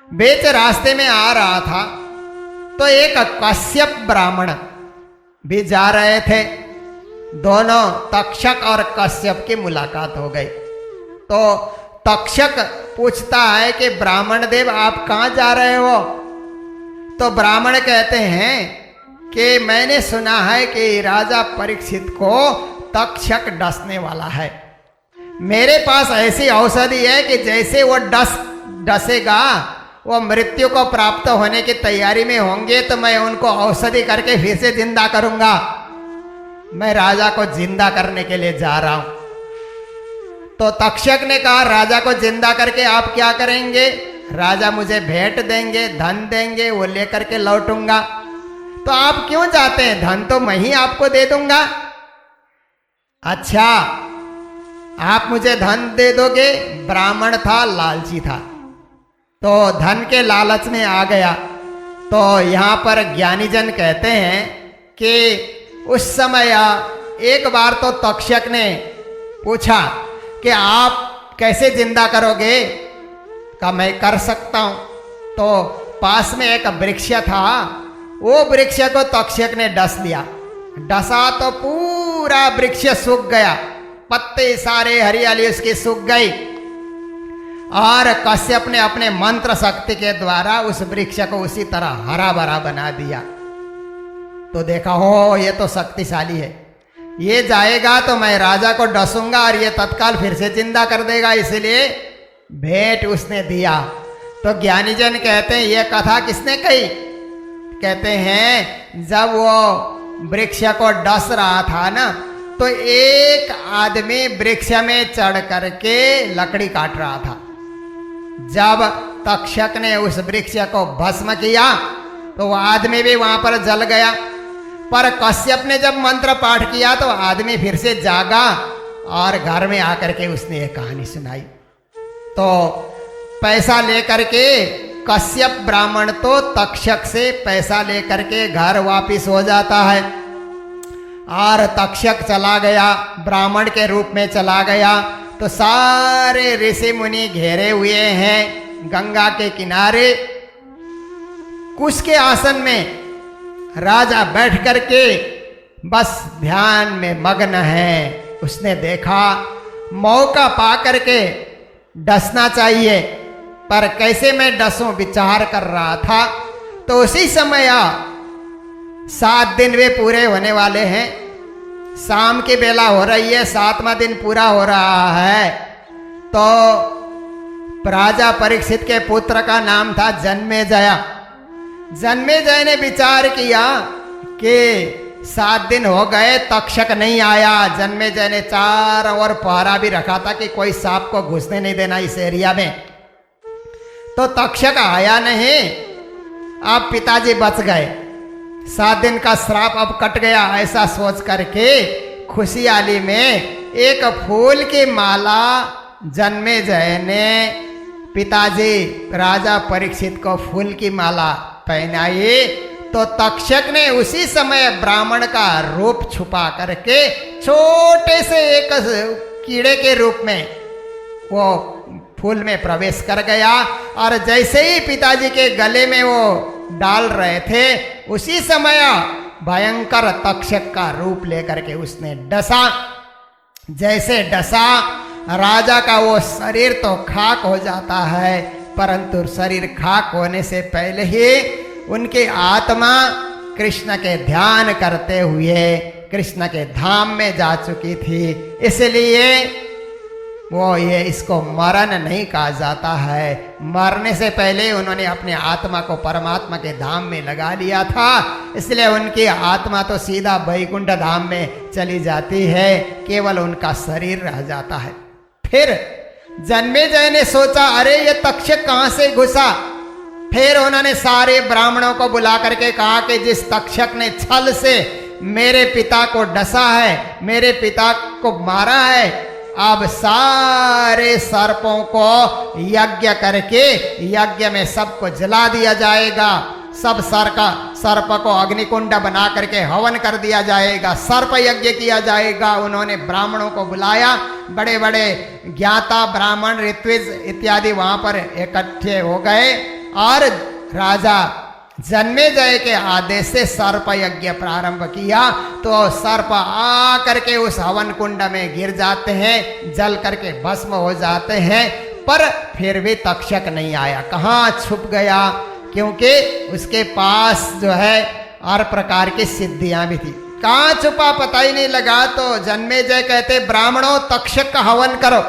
S1: बीच रास्ते में आ रहा था तो एक कश्यप ब्राह्मण भी जा रहे थे। दोनों तक्षक और कश्यप की मुलाकात हो गई। तो तक्षक पूछता है कि ब्राह्मण देव आप कहाँ जा रहे हो? तो ब्राह्मण कहते हैं कि मैंने सुना है कि राजा परीक्षित को तक्षक डसने वाला है। मेरे पास ऐसी औषधि है कि जैसे वो डसेगा वो मृत्यु को प्राप्त होने की तैयारी में होंगे, तो मैं उनको औषधि करके फिर से जिंदा करूंगा। मैं राजा को जिंदा करने के लिए जा रहा हूं। तो तक्षक ने कहा राजा को जिंदा करके आप क्या करेंगे? राजा मुझे भेंट देंगे, धन देंगे, वो लेकर के लौटूंगा। तो आप क्यों जाते हैं? धन तो मैं ही आपको दे दूंगा। अच्छा, आप मुझे धन दे दोगे? ब्राह्मण था, लालची था, तो धन के लालच में आ गया। तो यहाँ पर ज्ञानीजन कहते हैं कि उस समय एक बार तो तक्षक ने पूछा कि आप कैसे जिंदा करोगे? का मैं कर सकता हूं। तो पास में एक वृक्ष था, वो वृक्ष को तक्षक ने डस लिया। डसा तो पूरा वृक्ष सूख गया, पत्ते सारे हरियाली उसकी सूख गई। और कश्यप ने अपने मंत्र शक्ति के द्वारा उस वृक्ष को उसी तरह हरा भरा बना दिया। तो देखा हो ये तो शक्तिशाली है, ये जाएगा तो मैं राजा को डसूंगा और ये तत्काल फिर से जिंदा कर देगा, इसलिए भेंट उसने दिया। तो ज्ञानीजन कहते हैं ये कथा किसने कही? कहते हैं जब वो वृक्ष को डस रहा था ना, तो एक आदमी वृक्ष में चढ़ करके लकड़ी काट रहा था। जब तक्षक ने उस वृक्ष को भस्म किया तो वो आदमी भी वहां पर जल गया। पर कश्यप ने जब मंत्र पाठ किया तो आदमी फिर से जागा और घर में आकर के उसने एक कहानी सुनाई। तो पैसा लेकर के कश्यप ब्राह्मण तो तक्षक से पैसा लेकर के घर वापिस हो जाता है। और तक्षक चला गया, ब्राह्मण के रूप में चला गया। तो सारे ऋषि मुनि घेरे हुए हैं गंगा के किनारे। कुश के आसन में राजा बैठ करके बस ध्यान में मग्न है। उसने देखा मौका पा करके डसना चाहिए, पर कैसे मैं डसूं विचार कर रहा था। तो उसी समय 7 दिन वे पूरे होने वाले हैं। शाम की बेला हो रही है, 7वां दिन पूरा हो रहा है। तो राजा परीक्षित के पुत्र का नाम था जन्मेजय। जन्मेजय ने विचार किया कि 7 दिन हो गए, तक्षक नहीं आया। जन्मेजय ने चारों ओर पहरा भी रखा था कि कोई सांप को घुसने नहीं देना इस एरिया में। तो तक्षक आया नहीं। अब पिताजी बच गए, 7 दिन का श्राप अब कट गया, ऐसा सोच करके खुशहाली में एक फूल की माला जन्मेजय ने पिताजी राजा परीक्षित को फूल की माला पहनाई। तो तक्षक ने उसी समय ब्राह्मण का रूप छुपा करके छोटे से एक कीड़े के रूप में वो फूल में प्रवेश कर गया। और जैसे ही पिताजी के गले में वो डाल रहे थे, उसी समय भयंकर तक्षक का रूप लेकर के उसने डसा। जैसे डसा, राजा का वो शरीर तो खाक हो जाता है, परंतु शरीर खाक होने से पहले ही उनकी आत्मा कृष्ण के ध्यान करते हुए कृष्ण के धाम में जा चुकी थी। इसलिए वो ये इसको मरण नहीं कहा जाता है। मरने से पहले उन्होंने अपने आत्मा को परमात्मा के धाम में लगा लिया था, इसलिए उनकी आत्मा तो सीधा वैकुंठ धाम में चली जाती है, केवल उनका शरीर रह जाता है। फिर जन्मेजय ने सोचा अरे ये तक्षक कहाँ से घुसा। फिर उन्होंने सारे ब्राह्मणों को बुला करके कहा कि जिस तक्षक ने छल से मेरे पिता को डसा है, मेरे पिता को मारा है, अब सारे सर्पों को यज्ञ करके यज्ञ में सबको जला दिया जाएगा। सब सर्प को अग्निकुंड बना करके हवन कर दिया जाएगा, सर्प यज्ञ किया जाएगा। उन्होंने ब्राह्मणों को बुलाया, बड़े बड़े ज्ञाता ब्राह्मण ऋत्विज इत्यादि वहां पर इकट्ठे हो गए। और राजा जन्मेजय के आदेश से सर्प यज्ञ प्रारंभ किया तो सर्प आ करके उस हवन कुंड में गिर जाते हैं, जल करके भस्म हो जाते हैं। पर फिर भी तक्षक नहीं आया, कहाँ छुप गया, क्योंकि उसके पास जो है हर प्रकार की सिद्धियां भी थी। कहाँ छुपा पता ही नहीं लगा। तो जन्मेजय कहते, ब्राह्मणों तक्षक का हवन करो,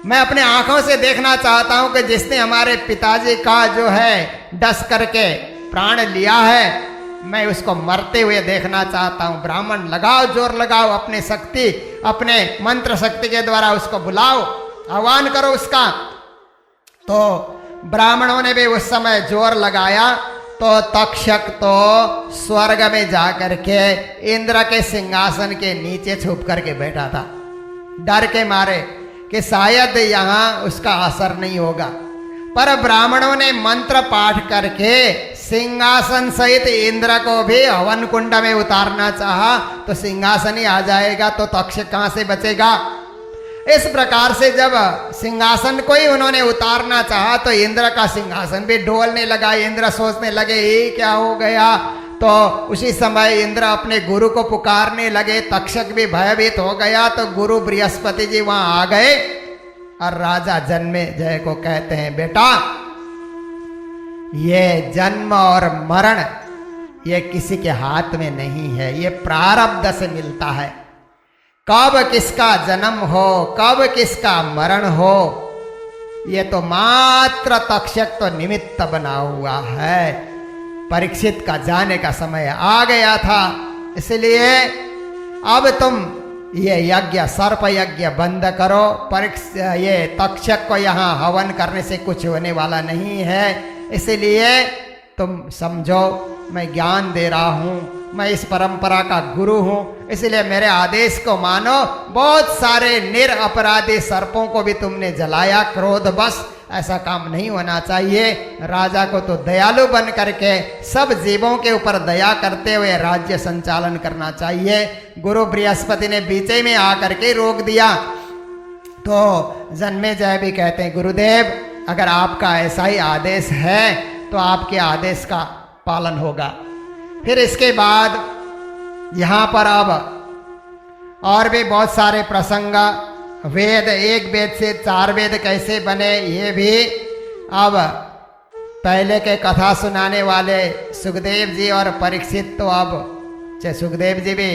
S1: मैं अपने आंखों से देखना चाहता हूं कि जिसने हमारे पिताजी का जो है डस करके प्राण लिया है, मैं उसको मरते हुए देखना चाहता हूं। ब्राह्मण लगाओ, जोर लगाओ, अपने शक्ति, अपने मंत्र शक्ति के द्वारा उसको बुलाओ, आह्वान करो उसका। तो ब्राह्मणों ने भी उस समय जोर लगाया तो तक्षक तो स्वर्ग में जाकर के इंद्र के सिंहासन के नीचे छुप करके बैठा था, डर के मारे कि शायद यहाँ उसका असर नहीं होगा। पर ब्राह्मणों ने मंत्र पाठ करके सिंहासन सहित इंद्र को भी हवन कुंड में उतारना चाहा तो सिंहासन ही आ जाएगा, तो तक्षक कहाँ से बचेगा। इस प्रकार से जब सिंहासन को ही उन्होंने उतारना चाहा तो इंद्र का सिंहासन भी डोलने लगा। इंद्र सोचने लगे ये क्या हो गया। तो उसी समय इंद्र अपने गुरु को पुकारने लगे, तक्षक भी भयभीत हो गया। तो गुरु बृहस्पति जी वहां आ गए और राजा जन्मेजय को कहते हैं, बेटा ये जन्म और मरण ये किसी के हाथ में नहीं है, ये प्रारब्ध से मिलता है। कब किसका जन्म हो, कब किसका मरण हो, ये तो मात्र तक्षक तो निमित्त बना हुआ है। परीक्षित का जाने का समय आ गया था, इसलिए अब तुम ये यज्ञ, सर्प यज्ञ बंद करो। ये तक्षक को यहाँ हवन करने से कुछ होने वाला नहीं है, इसलिए तुम समझो मैं ज्ञान दे रहा हूँ, मैं इस परंपरा का गुरु हूँ, इसलिए मेरे आदेश को मानो। बहुत सारे निरपराधी सर्पों को भी तुमने जलाया क्रोधवश, ऐसा काम नहीं होना चाहिए। राजा को तो दयालु बन करके सब जीवों के ऊपर दया करते हुए राज्य संचालन करना चाहिए। गुरु बृहस्पति ने बीचे में आकर के रोक दिया। तो जन्मेजय भी कहते हैं, गुरुदेव अगर आपका ऐसा ही आदेश है तो आपके आदेश का पालन होगा। फिर इसके बाद यहाँ पर अब और भी बहुत सारे प्रसंग, वेद, एक वेद से 4 वेद कैसे बने, ये भी अब पहले के कथा सुनाने वाले सुखदेव जी और परीक्षित, तो अब सुखदेव जी भी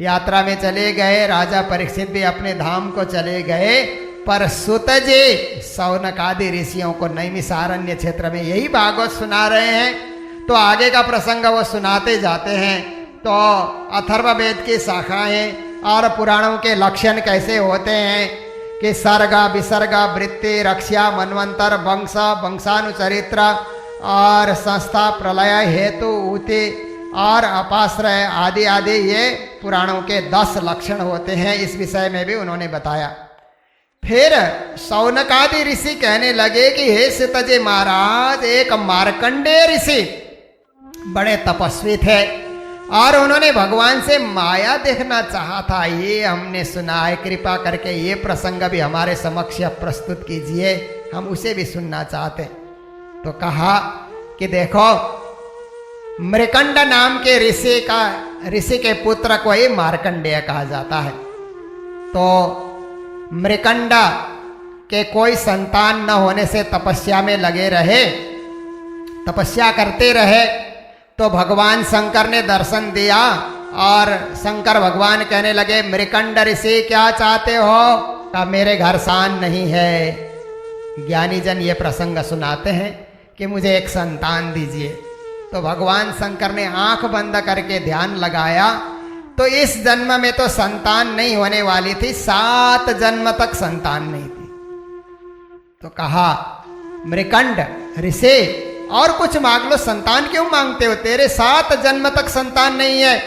S1: यात्रा में चले गए, राजा परीक्षित भी अपने धाम को चले गए, पर सुत जी शौनकादि ऋषियों को नैमिषारण्य क्षेत्र में यही भागवत सुना रहे हैं। तो आगे का प्रसंग वो सुनाते जाते हैं। तो अथर्ववेद की शाखाएं और पुराणों के लक्षण कैसे होते हैं कि सर्ग, विसर्ग, वृत्ति, रक्षा, मनवंतर, वंश, वंशानुचरित्र और संस्था, प्रलय, हेतु, ऊति और अपाश्रय आदि आदि, ये पुराणों के 10 लक्षण होते हैं। इस विषय में भी उन्होंने बताया। फिर शौनकादि ऋषि कहने लगे कि हे सीताजी महाराज, एक मार्कंडेय ऋषि बड़े तपस्वी थे और उन्होंने भगवान से माया देखना चाहा था, ये हमने सुना है, कृपा करके ये प्रसंग भी हमारे समक्ष प्रस्तुत कीजिए, हम उसे भी सुनना चाहते। तो कहा कि देखो, मृकंड नाम के ऋषि के पुत्र को ही मार्कंडेय कहा जाता है। तो मृकंड के कोई संतान न होने से तपस्या में लगे रहे, तपस्या करते रहे। तो भगवान शंकर ने दर्शन दिया और शंकर भगवान कहने लगे, मृकंड ऋषि क्या चाहते हो? कहा मेरे घर सान नहीं है। ज्ञानी जन ये प्रसंग सुनाते हैं कि मुझे एक संतान दीजिए। तो भगवान शंकर ने आंख बंद करके ध्यान लगाया, तो इस जन्म में तो संतान नहीं होने वाली थी, 7 जन्म तक संतान नहीं थी। तो कहा, मृकंड ऋषि और कुछ मांग लो, संतान क्यों मांगते हो? तेरे 7 जन्म तक संतान नहीं है।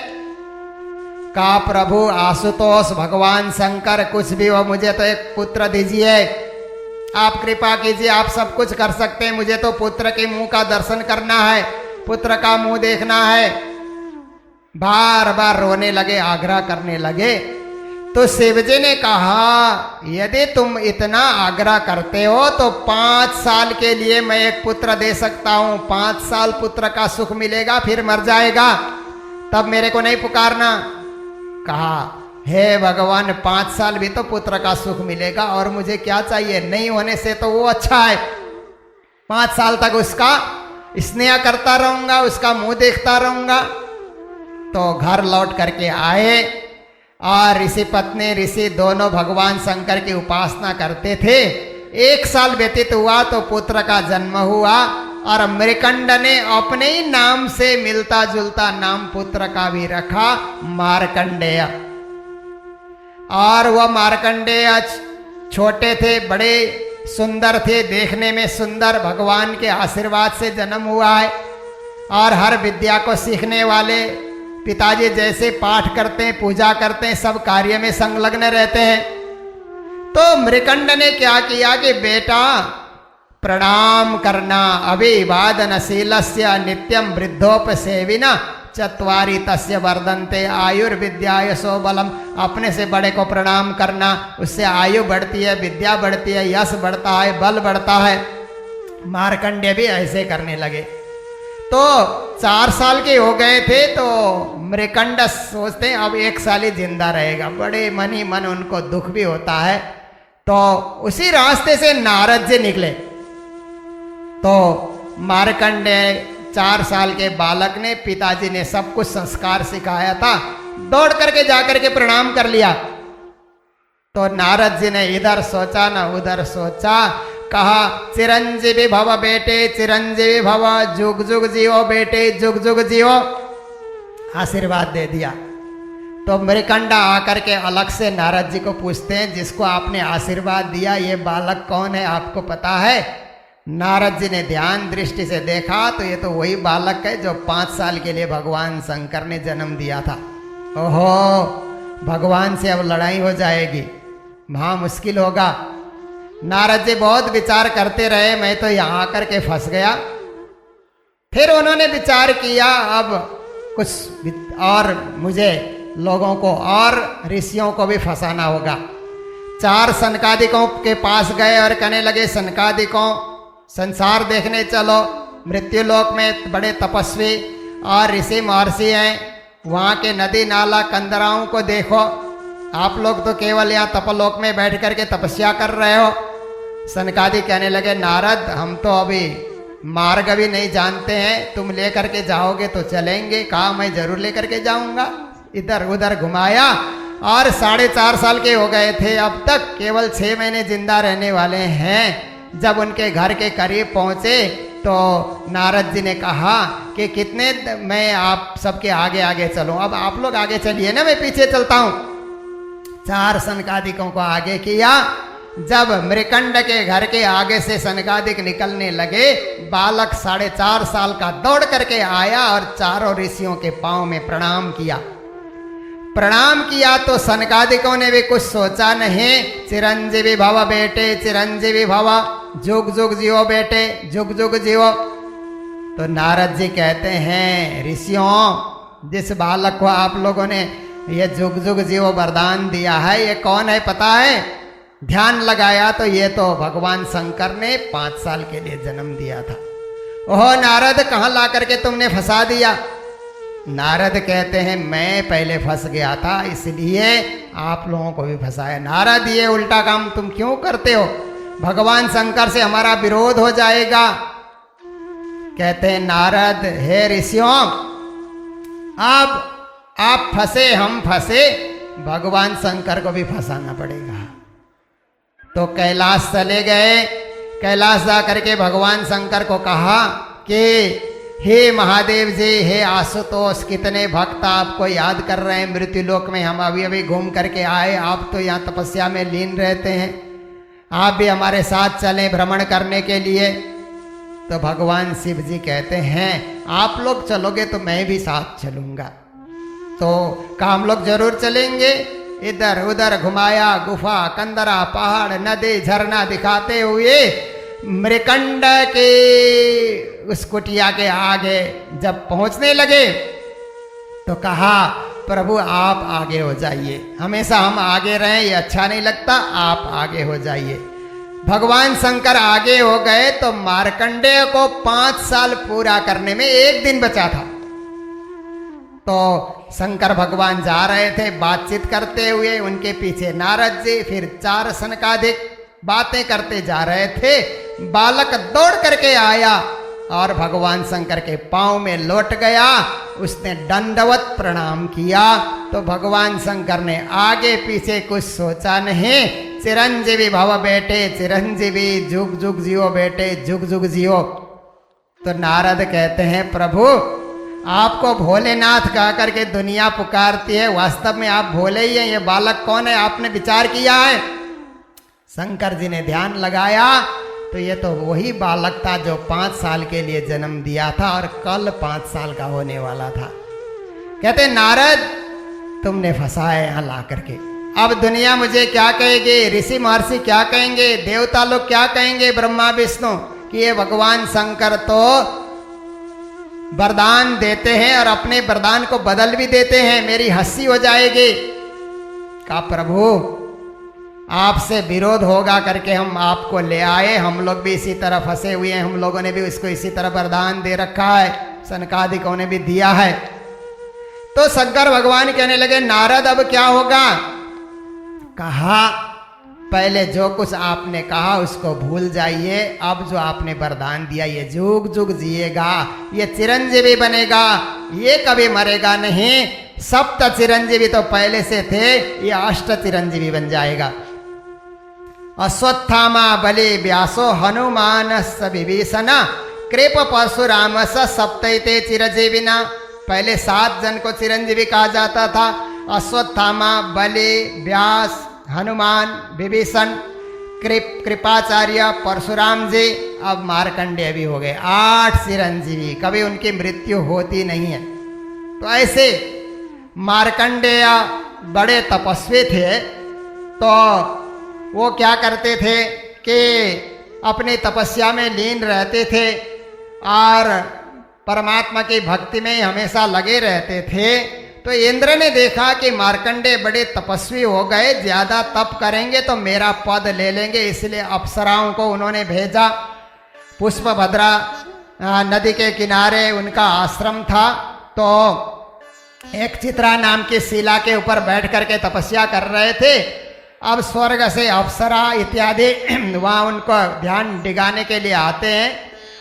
S1: कहा प्रभु आशुतोष, भगवान शंकर, कुछ भी हो, मुझे तो एक पुत्र दीजिए, आप कृपा कीजिए, आप सब कुछ कर सकते हैं, मुझे तो पुत्र के मुंह का दर्शन करना है, पुत्र का मुंह देखना है। बार बार रोने लगे, आग्रह करने लगे। तो शिव जी ने कहा, यदि तुम इतना आग्रह करते हो तो 5 साल के लिए मैं एक पुत्र दे सकता हूं। 5 साल पुत्र का सुख मिलेगा, फिर मर जाएगा, तब मेरे को नहीं पुकारना। कहा, हे भगवान, 5 साल भी तो पुत्र का सुख मिलेगा और मुझे क्या चाहिए, नहीं होने से तो वो अच्छा है। 5 साल तक उसका स्नेह करता रहूंगा, उसका मुंह देखता रहूंगा। तो घर लौट करके आए और ऋषि पत्नी ऋषि दोनों भगवान शंकर की उपासना करते थे। 1 साल व्यतीत हुआ तो पुत्र का जन्म हुआ और मृकंड ने अपने ही नाम से मिलता जुलता नाम पुत्र का भी रखा, मार्कंडेय। और वह मार्कंडेय छोटे थे, बड़े सुंदर थे, देखने में सुंदर, भगवान के आशीर्वाद से जन्म हुआ है और हर विद्या को सीखने वाले, पिताजी जैसे पाठ करते हैं, पूजा करते हैं, सब कार्य में संलग्न रहते हैं। तो मृकंड ने क्या किया कि बेटा प्रणाम करना, अभिवादनशीलस्य नित्यम वृद्धोपसेविना चत्वारि तस्य वर्धन्ते आयुर्विद्या यशो बलम। अपने से बड़े को प्रणाम करना, उससे आयु बढ़ती है, विद्या बढ़ती है, यश बढ़ता है, बल बढ़ता है। मार्कंडेय भी ऐसे करने लगे। तो 4 साल के हो गए थे तो मृकंड सोचते हैं अब 1 साल ही जिंदा रहेगा। बड़े मन ही मन उनको दुख भी होता है। तो उसी रास्ते से नारद जी निकले। तो मार्कंडेय 4 साल के बालक ने, पिताजी ने सब कुछ संस्कार सिखाया था, दौड़ करके जाकर के प्रणाम कर लिया। तो नारद जी ने इधर सोचा न उधर सोचा, कहा, चिरंजीवी भव बेटे, चिरंजीवी भव, जुग जुग जियो बेटे, जुग जुग जियो। आशीर्वाद दे दिया। तो मृकंडा आकर के अलग से नारद जी को पूछते हैं, जिसको आपने आशीर्वाद दिया ये बालक कौन है, आपको पता है? नारद जी ने ध्यान दृष्टि से देखा तो ये तो वही बालक है जो 5 साल के लिए भगवान शंकर ने जन्म दिया था। ओहो, भगवान से अब लड़ाई हो जाएगी, महा मुश्किल होगा। नारद जी बहुत विचार करते रहे, मैं तो यहाँ आकर के फंस गया। फिर उन्होंने विचार किया, अब कुछ और मुझे लोगों को और ऋषियों को भी फंसाना होगा। 4 सनकादिकों के पास गए और कहने लगे, सनकादिकों संसार देखने चलो, मृत्यु लोक में बड़े तपस्वी और ऋषि महर्षि हैं, वहाँ के नदी नाला कंदराओं को देखो। आप लोग तो केवल यहाँ तपलोक में बैठ करके तपस्या कर रहे हो। सनकादि कहने लगे, नारद हम तो अभी मार्ग भी नहीं जानते हैं, तुम लेकर के जाओगे तो चलेंगे। कहा, मैं जरूर लेकर के जाऊंगा। इधर उधर घुमाया और 4.5 साल के हो गए थे, अब तक केवल 6 महीने जिंदा रहने वाले हैं। जब उनके घर के करीब पहुंचे तो नारद जी ने कहा कि कितने मैं आप सबके आगे आगे चलूं, अब आप लोग आगे चलिए ना, मैं पीछे चलता हूं। 4 सनकादिकों को आगे किया। जब मृकंड के घर के आगे से सनकादिक निकलने लगे, बालक 4.5 साल का दौड़ करके आया और चारों ऋषियों के पांव में प्रणाम किया। प्रणाम किया तो सनकादिकों ने भी कुछ सोचा नहीं, चिरंजीवी भव बेटे, चिरंजीवी भव, जुग जुग जियो बेटे, जुग जुग जियो। तो नारद जी कहते हैं, ऋषियों, जिस बालक को आप लोगों ने ये जुग जुग जियो वरदान दिया है, ये कौन है पता है? ध्यान लगाया तो ये तो भगवान शंकर ने 5 साल के लिए जन्म दिया था। ओह नारद, कहाँ ला करके तुमने फंसा दिया? नारद कहते हैं, मैं पहले फंस गया था, इसलिए आप लोगों को भी फंसाया। नारद, ये उल्टा काम तुम क्यों करते हो? भगवान शंकर से हमारा विरोध हो जाएगा। कहते हैं, नारद, हे ऋषियों, अब आप फंसे, हम फंसे, भगवान शंकर को भी फंसाना पड़ेगा। तो कैलाश चले गए। कैलाश जा करके भगवान शंकर को कहा कि हे महादेव जी, हे आशुतोष, कितने भक्त आपको याद कर रहे हैं मृत्युलोक में। हम अभी अभी घूम करके आए, आप तो यहाँ तपस्या में लीन रहते हैं, आप भी हमारे साथ चलें भ्रमण करने के लिए। तो भगवान शिव जी कहते हैं, आप लोग चलोगे तो मैं भी साथ चलूँगा। तो कहा, हम लोग जरूर चलेंगे। इधर उधर घुमाया, गुफा, कंदरा, पहाड़, नदी, झरना दिखाते हुए मृकंड के उस कुटिया के आगे जब पहुंचने लगे तो कहा, प्रभु आप आगे हो जाइए, हमेशा हम आगे रहें ये अच्छा नहीं लगता, आप आगे हो जाइए। भगवान शंकर आगे हो गए तो मार्कंडेय को 5 साल पूरा करने में 1 दिन बचा था। तो शंकर भगवान जा रहे थे बातचीत करते हुए, उनके पीछे नारद जी, फिर 4 सनकादिक बातें करते जा रहे थे। बालक दौड़ करके आया और भगवान शंकर के पांव में लौट गया। उसने दंडवत प्रणाम किया तो भगवान शंकर ने आगे पीछे कुछ सोचा नहीं, चिरंजीवी भव बेटे चिरंजीवी, जुग जुग जियो बेटे जुग जुग जियो। तो नारद कहते हैं प्रभु आपको भोलेनाथ कह करके दुनिया पुकारती है, वास्तव में आप भोले ही हैं, ये बालक कौन है आपने विचार किया है? शंकर जी ने ध्यान लगाया तो ये तो वही बालक था जो 5 साल के लिए जन्म दिया था और कल 5 साल का होने वाला था। कहते नारद तुमने फंसाया यहां ला करके, अब दुनिया मुझे क्या कहेगी, ऋषि महर्षि क्या कहेंगे, देवता लोग क्या कहेंगे, ब्रह्मा विष्णु, कि ये भगवान शंकर तो वरदान देते हैं और अपने वरदान को बदल भी देते हैं, मेरी हंसी हो जाएगी। कहा प्रभु आपसे विरोध होगा करके हम आपको ले आए, हम लोग भी इसी तरह फंसे हुए हैं, हम लोगों ने भी उसको इसी तरह वरदान दे रखा है, सनकादिकों ने भी दिया है। तो शंकर भगवान कहने लगे नारद अब क्या होगा? कहा पहले जो कुछ आपने कहा उसको भूल जाइए, अब जो आपने वरदान दिया ये जुग जुग जिएगा, ये चिरंजीवी बनेगा, ये कभी मरेगा नहीं। 7 चिरंजीवी तो पहले से थे, ये 8 चिरंजीवी बन जाएगा। अश्वत्थामा बलि व्यासो हनुमान विभीषण कृप परशुराम सप्तैते चिरंजीविना। पहले 7 जन को चिरंजीवी कहा जाता था, अश्वत्थामा बलि व्यास हनुमान विभीषण कृपाचार्य परशुराम जी, अब मार्कंडेय भी हो गए 8 चिरंजीवी, कभी उनकी मृत्यु होती नहीं है। तो ऐसे मार्कंडेय बड़े तपस्वी थे, तो वो क्या करते थे कि अपनी तपस्या में लीन रहते थे और परमात्मा की भक्ति में हमेशा लगे रहते थे। तो इंद्र ने देखा कि मार्कंडेय बड़े तपस्वी हो गए, ज्यादा तप करेंगे तो मेरा पद ले लेंगे, इसलिए अप्सराओं को उन्होंने भेजा। पुष्पभद्रा नदी के किनारे उनका आश्रम था, तो एक चित्रा नाम की शिला के ऊपर बैठ करके तपस्या कर रहे थे। अब स्वर्ग से अप्सरा इत्यादि वहाँ उनको ध्यान डिगाने के लिए आते हैं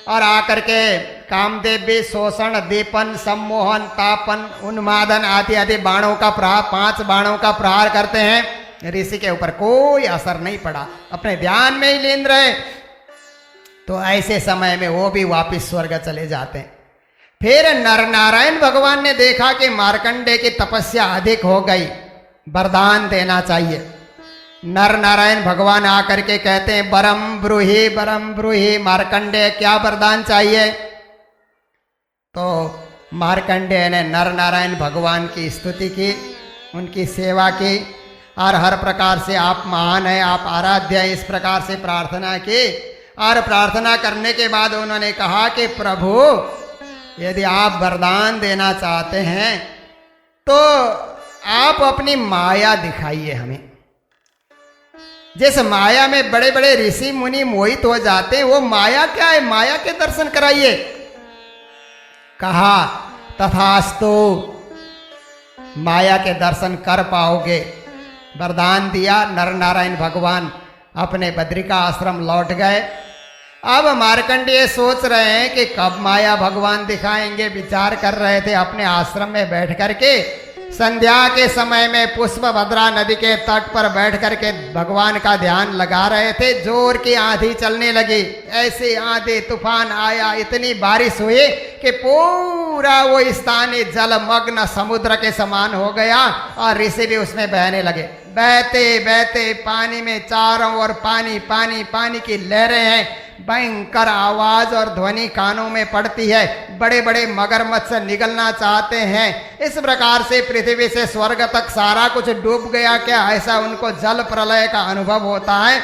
S1: और आकर के कामदेव भी शोषण, दीपन, सम्मोहन, तापन, उन्मादन आदि आदि बाणों का प्रहार, 5 बाणों का प्रहार करते हैं। ऋषि के ऊपर कोई असर नहीं पड़ा, अपने ध्यान में ही लीन रहे। तो ऐसे समय में वो भी वापिस स्वर्ग चले जाते हैं। फिर नर नारायण भगवान ने देखा कि मार्कंडेय की तपस्या अधिक हो गई, वरदान देना चाहिए। नर नारायण भगवान आकर के कहते हैं बरम ब्रूहि मार्कंडेय क्या वरदान चाहिए? तो मार्कंडेय ने नर नारायण भगवान की स्तुति की, उनकी सेवा की और हर प्रकार से आप महान हैं, आप आराध्य हैं, इस प्रकार से प्रार्थना की। और प्रार्थना करने के बाद उन्होंने कहा कि प्रभु यदि आप वरदान देना चाहते हैं तो आप अपनी माया दिखाइए हमें। जैसे माया में बड़े बड़े ऋषि मुनि मोहित हो जाते हैं, वो माया क्या है, माया के दर्शन कराइए। कहा तथास्तु, माया के दर्शन कर पाओगे। वरदान दिया, नर नारायण भगवान अपने बद्रिका आश्रम लौट गए। अब मार्कंडेय सोच रहे हैं कि कब माया भगवान दिखाएंगे, विचार कर रहे थे अपने आश्रम में बैठ करके। संध्या के समय में पुष्पभद्रा नदी के तट पर बैठ करके भगवान का ध्यान लगा रहे थे। जोर की आंधी चलने लगी, ऐसी आंधी तूफान आया, इतनी बारिश हुई कि पूरा वो स्थान जलमग्न समुद्र के समान हो गया और ऋषि भी उसमें बहने लगे। बहते बहते पानी में चारों ओर पानी पानी पानी की लहरें हैं, भयंकर आवाज और ध्वनि कानों में पड़ती है। बड़े बड़े मगरमच्छ निगलना चाहते हैं। इस प्रकार से पृथ्वी से स्वर्ग तक सारा कुछ डूब गया क्या, ऐसा उनको जल प्रलय का अनुभव होता है।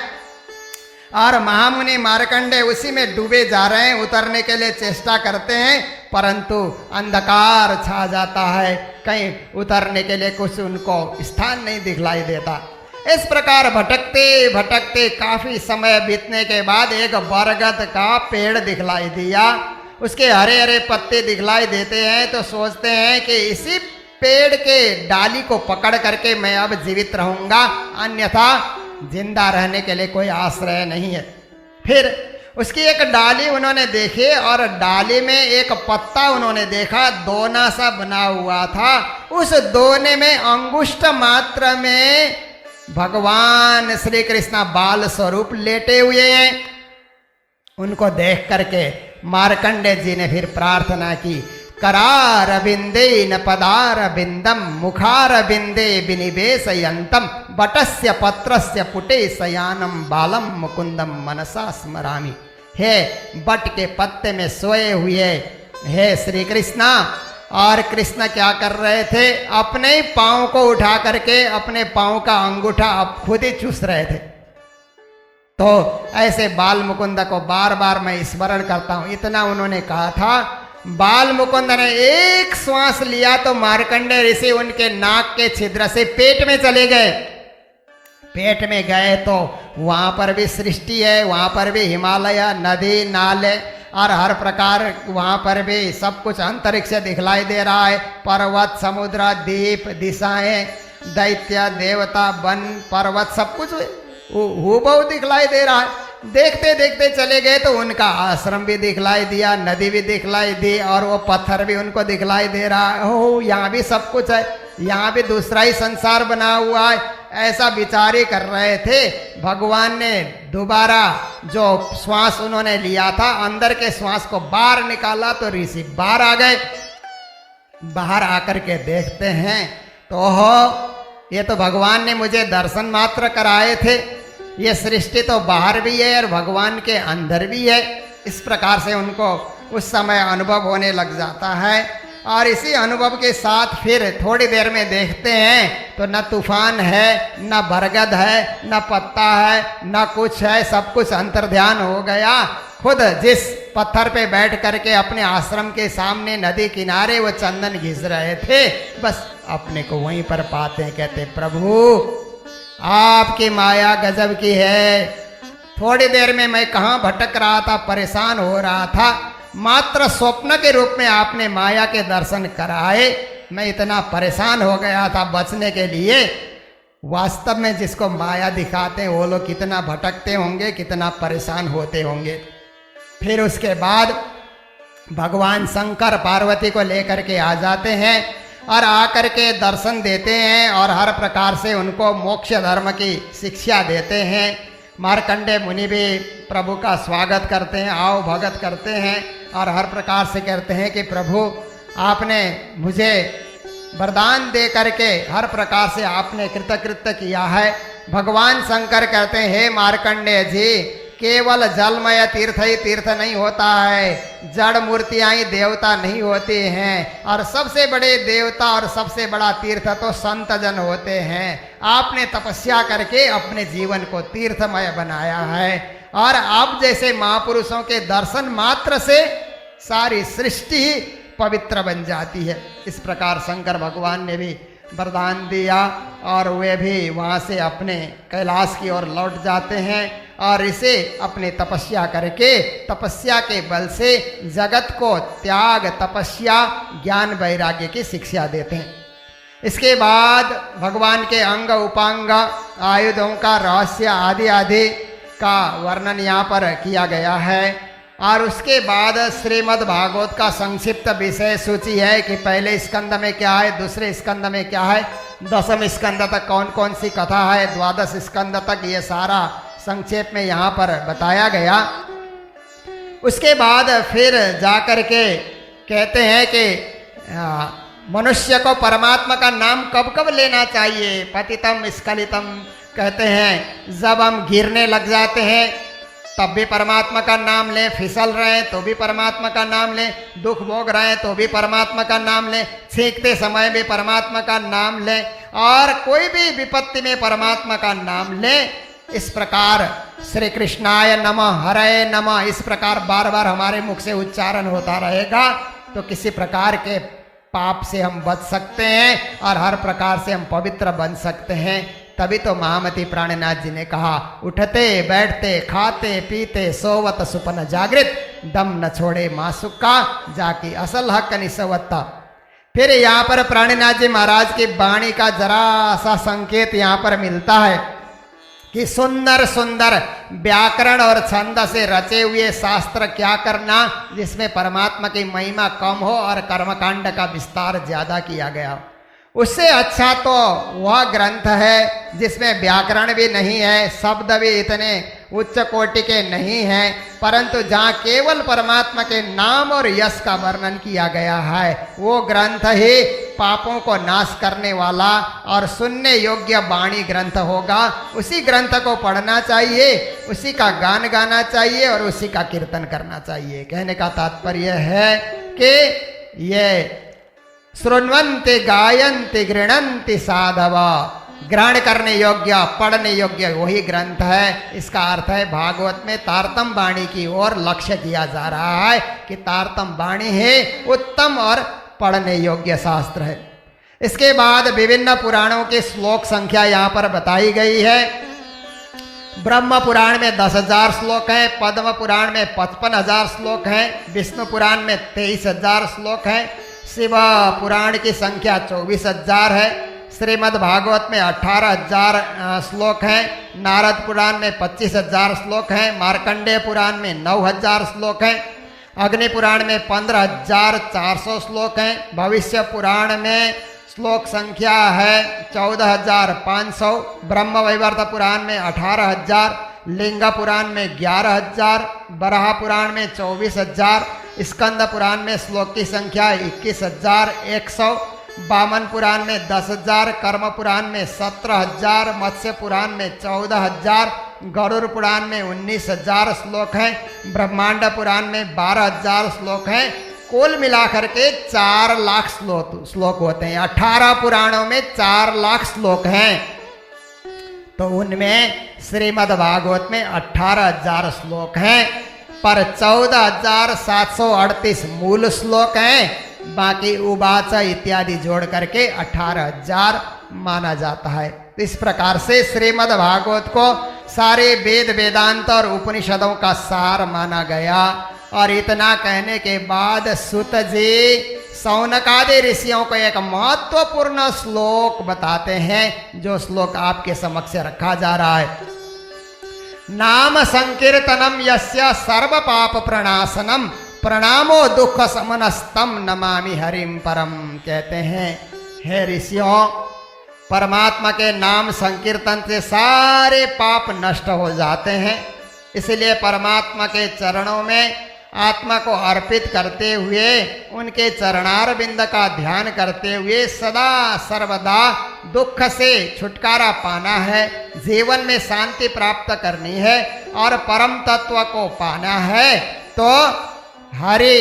S1: और महामुनि मार्कंडे उसी में डूबे जा रहे हैं, उतरने के लिए चेष्टा करते हैं, परंतु अंधकार छा जाता है, कहीं उतरने के लिए कुछ उनको स्थान नहीं दिखलाई देता। इस प्रकार भटकते भटकते काफी समय बीतने के बाद एक बरगद का पेड़ दिखलाई दिया। उसके हरे हरे पत्ते दिखलाई देते हैं तो सोचते हैं कि इसी पेड़ के डाली को पकड़ करके मैं अब जीवित रहूंगा, अन्यथा जिंदा रहने के लिए कोई आश्रय नहीं है। फिर उसकी एक डाली उन्होंने देखी और डाली में एक पत्ता उन्होंने देखा, दोना सा बना हुआ था। उस दोने में अंगुष्ठ मात्र में भगवान श्री कृष्ण बाल स्वरूप लेटे हुए हैं। उनको देख करके मार्कंडे जी ने फिर प्रार्थना की, करारविंदे न पदारविंदम मुखारविंदे विनिवेशयंतम बटस्य पत्रस्य पुटे शयानम बालम मुकुंदम मनसा स्मरामि। हे बट के पत्ते में सोए हुए हे श्री कृष्णा। और कृष्ण क्या कर रहे थे, अपने ही पांव को उठा करके अपने पांव का अंगूठा अब खुद ही चूस रहे थे। तो ऐसे बाल मुकुंद को बार बार मैं स्मरण करता हूं, इतना उन्होंने कहा था। बाल मुकुंद ने एक श्वास लिया तो मार्कंडे ऋषि उनके नाक के छिद्र से पेट में चले गए। पेट में गए तो वहां पर भी सृष्टि है, वहां पर भी हिमालय, नदी, नाले और हर प्रकार वहां पर भी सब कुछ अंतरिक्ष दिखलाई दे रहा है। पर्वत, समुद्र, द्वीप, दिशाएं, दैत्य, देवता, वन, पर्वत सब कुछ हूबहू दिखलाई दे रहा है। देखते देखते चले गए तो उनका आश्रम भी दिखलाई दिया, नदी भी दिखलाई दी और वो पत्थर भी उनको दिखलाई दे रहा है। ओह, यहाँ भी सब कुछ है, यहाँ भी दूसरा ही संसार बना हुआ है। ऐसा विचार ही कर रहे थे। भगवान ने दोबारा जो श्वास उन्होंने लिया था, अंदर के श्वास को बाहर निकाला तो ऋषि बाहर आ गए। बाहर आकर के देखते हैं तो ये तो भगवान ने मुझे दर्शन मात्र कराए थे, ये सृष्टि तो बाहर भी है और भगवान के अंदर भी है। इस प्रकार से उनको उस समय अनुभव होने लग जाता है। और इसी अनुभव के साथ फिर थोड़ी देर में देखते हैं तो न तूफान है, न बरगद है, न पत्ता है, न कुछ है, सब कुछ अंतर्ध्यान हो गया। खुद जिस पत्थर पे बैठ करके अपने आश्रम के सामने नदी किनारे वो चंदन घिस रहे थे, बस अपने को वहीं पर पाते हैं। कहते प्रभु आपकी माया गजब की है। थोड़ी देर में मैं कहाँ भटक रहा था, परेशान हो रहा था, मात्र स्वप्न के रूप में आपने माया के दर्शन कराए। मैं इतना परेशान हो गया था बचने के लिए। वास्तव में जिसको माया दिखाते हैं वो लोग कितना भटकते होंगे, कितना परेशान होते होंगे। फिर उसके बाद भगवान शंकर पार्वती को लेकर के आ जाते हैं और आकर के दर्शन देते हैं और हर प्रकार से उनको मोक्ष धर्म की शिक्षा देते हैं। मार्कंडे मुनि भी प्रभु का स्वागत करते हैं, आओ भगत करते हैं और हर प्रकार से कहते हैं कि प्रभु आपने मुझे वरदान दे करके हर प्रकार से आपने कृतकृत्य किया है। भगवान शंकर कहते हैं हे मार्कंडे जी, केवल जलमय तीर्थ ही तीर्थ नहीं होता है, जड़ मूर्तियां ही देवता नहीं होती हैं। और सबसे बड़े देवता और सबसे बड़ा तीर्थ तो संत जन होते हैं। आपने तपस्या करके अपने जीवन को तीर्थमय बनाया है और आप जैसे महापुरुषों के दर्शन मात्र से सारी सृष्टि ही पवित्र बन जाती है। इस प्रकार शंकर भगवान ने भी वरदान दिया और वे भी वहाँ से अपने कैलाश की ओर लौट जाते हैं और इसे अपने तपस्या करके तपस्या के बल से जगत को त्याग, तपस्या, ज्ञान, वैराग्य की शिक्षा देते हैं। इसके बाद भगवान के अंग उपांग, आयुधों का रहस्य आदि आदि का वर्णन यहाँ पर किया गया है। और उसके बाद श्रीमद् भागवत का संक्षिप्त विषय सूची है कि पहले स्कंद में क्या है, दूसरे स्कंद में क्या है, दसम स्कंद तक कौन कौन सी कथा है, द्वादश स्कंद तक ये सारा संक्षेप में यहाँ पर बताया गया। उसके बाद फिर जाकर के कहते हैं कि मनुष्य को परमात्मा का नाम कब कब लेना चाहिए। पतितम स्खलितम कहते हैं जब हम गिरने लग जाते हैं तब भी परमात्मा का नाम लें, फिसल रहे हैं तो भी परमात्मा का नाम लें, दुख भोग रहे हैं तो भी परमात्मा का नाम लें, छींकते समय भी परमात्मा का नाम लें और कोई भी विपत्ति में परमात्मा का नाम लें। इस प्रकार श्री कृष्णाय नमः, हरे नमः, इस प्रकार बार बार हमारे मुख से उच्चारण होता रहेगा तो किसी प्रकार के पाप से हम बच सकते हैं और हर प्रकार से हम पवित्र बन सकते हैं। तभी तो महामती प्राणनाथ जी ने कहा, उठते बैठते खाते पीते सोवत सुपन जागृत, दम न छोड़े मासुक का जाकी असल हक निसवत्ता। फिर यहाँ पर प्राणनाथ जी महाराज की वाणी का जरा सा संकेत यहाँ पर मिलता है कि सुंदर सुंदर व्याकरण और छंद से रचे हुए शास्त्र क्या करना जिसमें परमात्मा की महिमा कम हो और कर्मकांड का विस्तार ज्यादा किया गया हो। उससे अच्छा तो वह ग्रंथ है जिसमें व्याकरण भी नहीं है, शब्द भी इतने उच्च कोटि के नहीं हैं, परंतु जहाँ केवल परमात्मा के नाम और यश का वर्णन किया गया है, वो ग्रंथ ही पापों को नाश करने वाला और सुनने योग्य वाणी ग्रंथ होगा। उसी ग्रंथ को पढ़ना चाहिए, उसी का गान गाना चाहिए और उसी का कीर्तन करना चाहिए। कहने का तात्पर्य है कि ये श्रृण्वन्ति गायन्ति गृणन्ति साधव, ग्रहण करने योग्य पढ़ने योग्य वही ग्रंथ है। इसका अर्थ है भागवत में तारतम वाणी की ओर लक्ष्य किया जा रहा है कि तारतम वाणी है उत्तम और पढ़ने योग्य शास्त्र है। इसके बाद विभिन्न पुराणों के श्लोक संख्या यहाँ पर बताई गई है। ब्रह्म पुराण में 10,000 श्लोक हैं, पद्म पुराण में 55,000 श्लोक हैं, विष्णु पुराण में 23,000 श्लोक हैं, शिव पुराण की संख्या 24,000 है, श्रीमद् भागवत में 18,000 श्लोक हैं, नारद पुराण में 25,000 श्लोक हैं, मार्कंडेय पुराण में 9,000 श्लोक हैं, अग्नि पुराण में 15,400 श्लोक हैं, भविष्य पुराण में श्लोक संख्या है 14,500, ब्रह्म वैवर्त पुराण में 18,000, लिंग पुराण में 11,000, बराह पुराण में 24,000, स्कंद पुराण में श्लोक की संख्या 21,100, वामन पुराण में 10,000, कर्म पुराण में 17,000, मत्स्य पुराण में 14,000, गरुड़ पुराण में 19,000 श्लोक हैं, ब्रह्मांड पुराण में 12,000 श्लोक हैं। कुल मिलाकर के 4 लाख श्लोक होते हैं। 18 पुराणों में 4 लाख श्लोक हैं, तो उनमें श्रीमद् भागवत में 18,000 श्लोक हैं, पर 14,738 मूल श्लोक हैं, बाकी उवाच इत्यादि जोड़ करके 18,000 माना जाता है। तो इस प्रकार से श्रीमद् भागवत को सारे वेद वेदांत और उपनिषदों का सार माना गया। और इतना कहने के बाद सुत जी सौनकादि ऋषियों को एक महत्वपूर्ण श्लोक बताते हैं, जो श्लोक आपके समक्ष रखा जा रहा है। नाम संकीर्तनम यस्य सर्व पाप प्रणाशनम प्रणामो दुख समनस्तम नमामि हरिम परम। कहते हैं, हे ऋषियों, परमात्मा के नाम संकीर्तन से सारे पाप नष्ट हो जाते हैं, इसलिए परमात्मा के चरणों में आत्मा को अर्पित करते हुए उनके चरणार बिंद का ध्यान करते हुए सदा सर्वदा दुख से छुटकारा पाना है, जीवन में शांति प्राप्त करनी है और परम तत्व को पाना है। तो हरि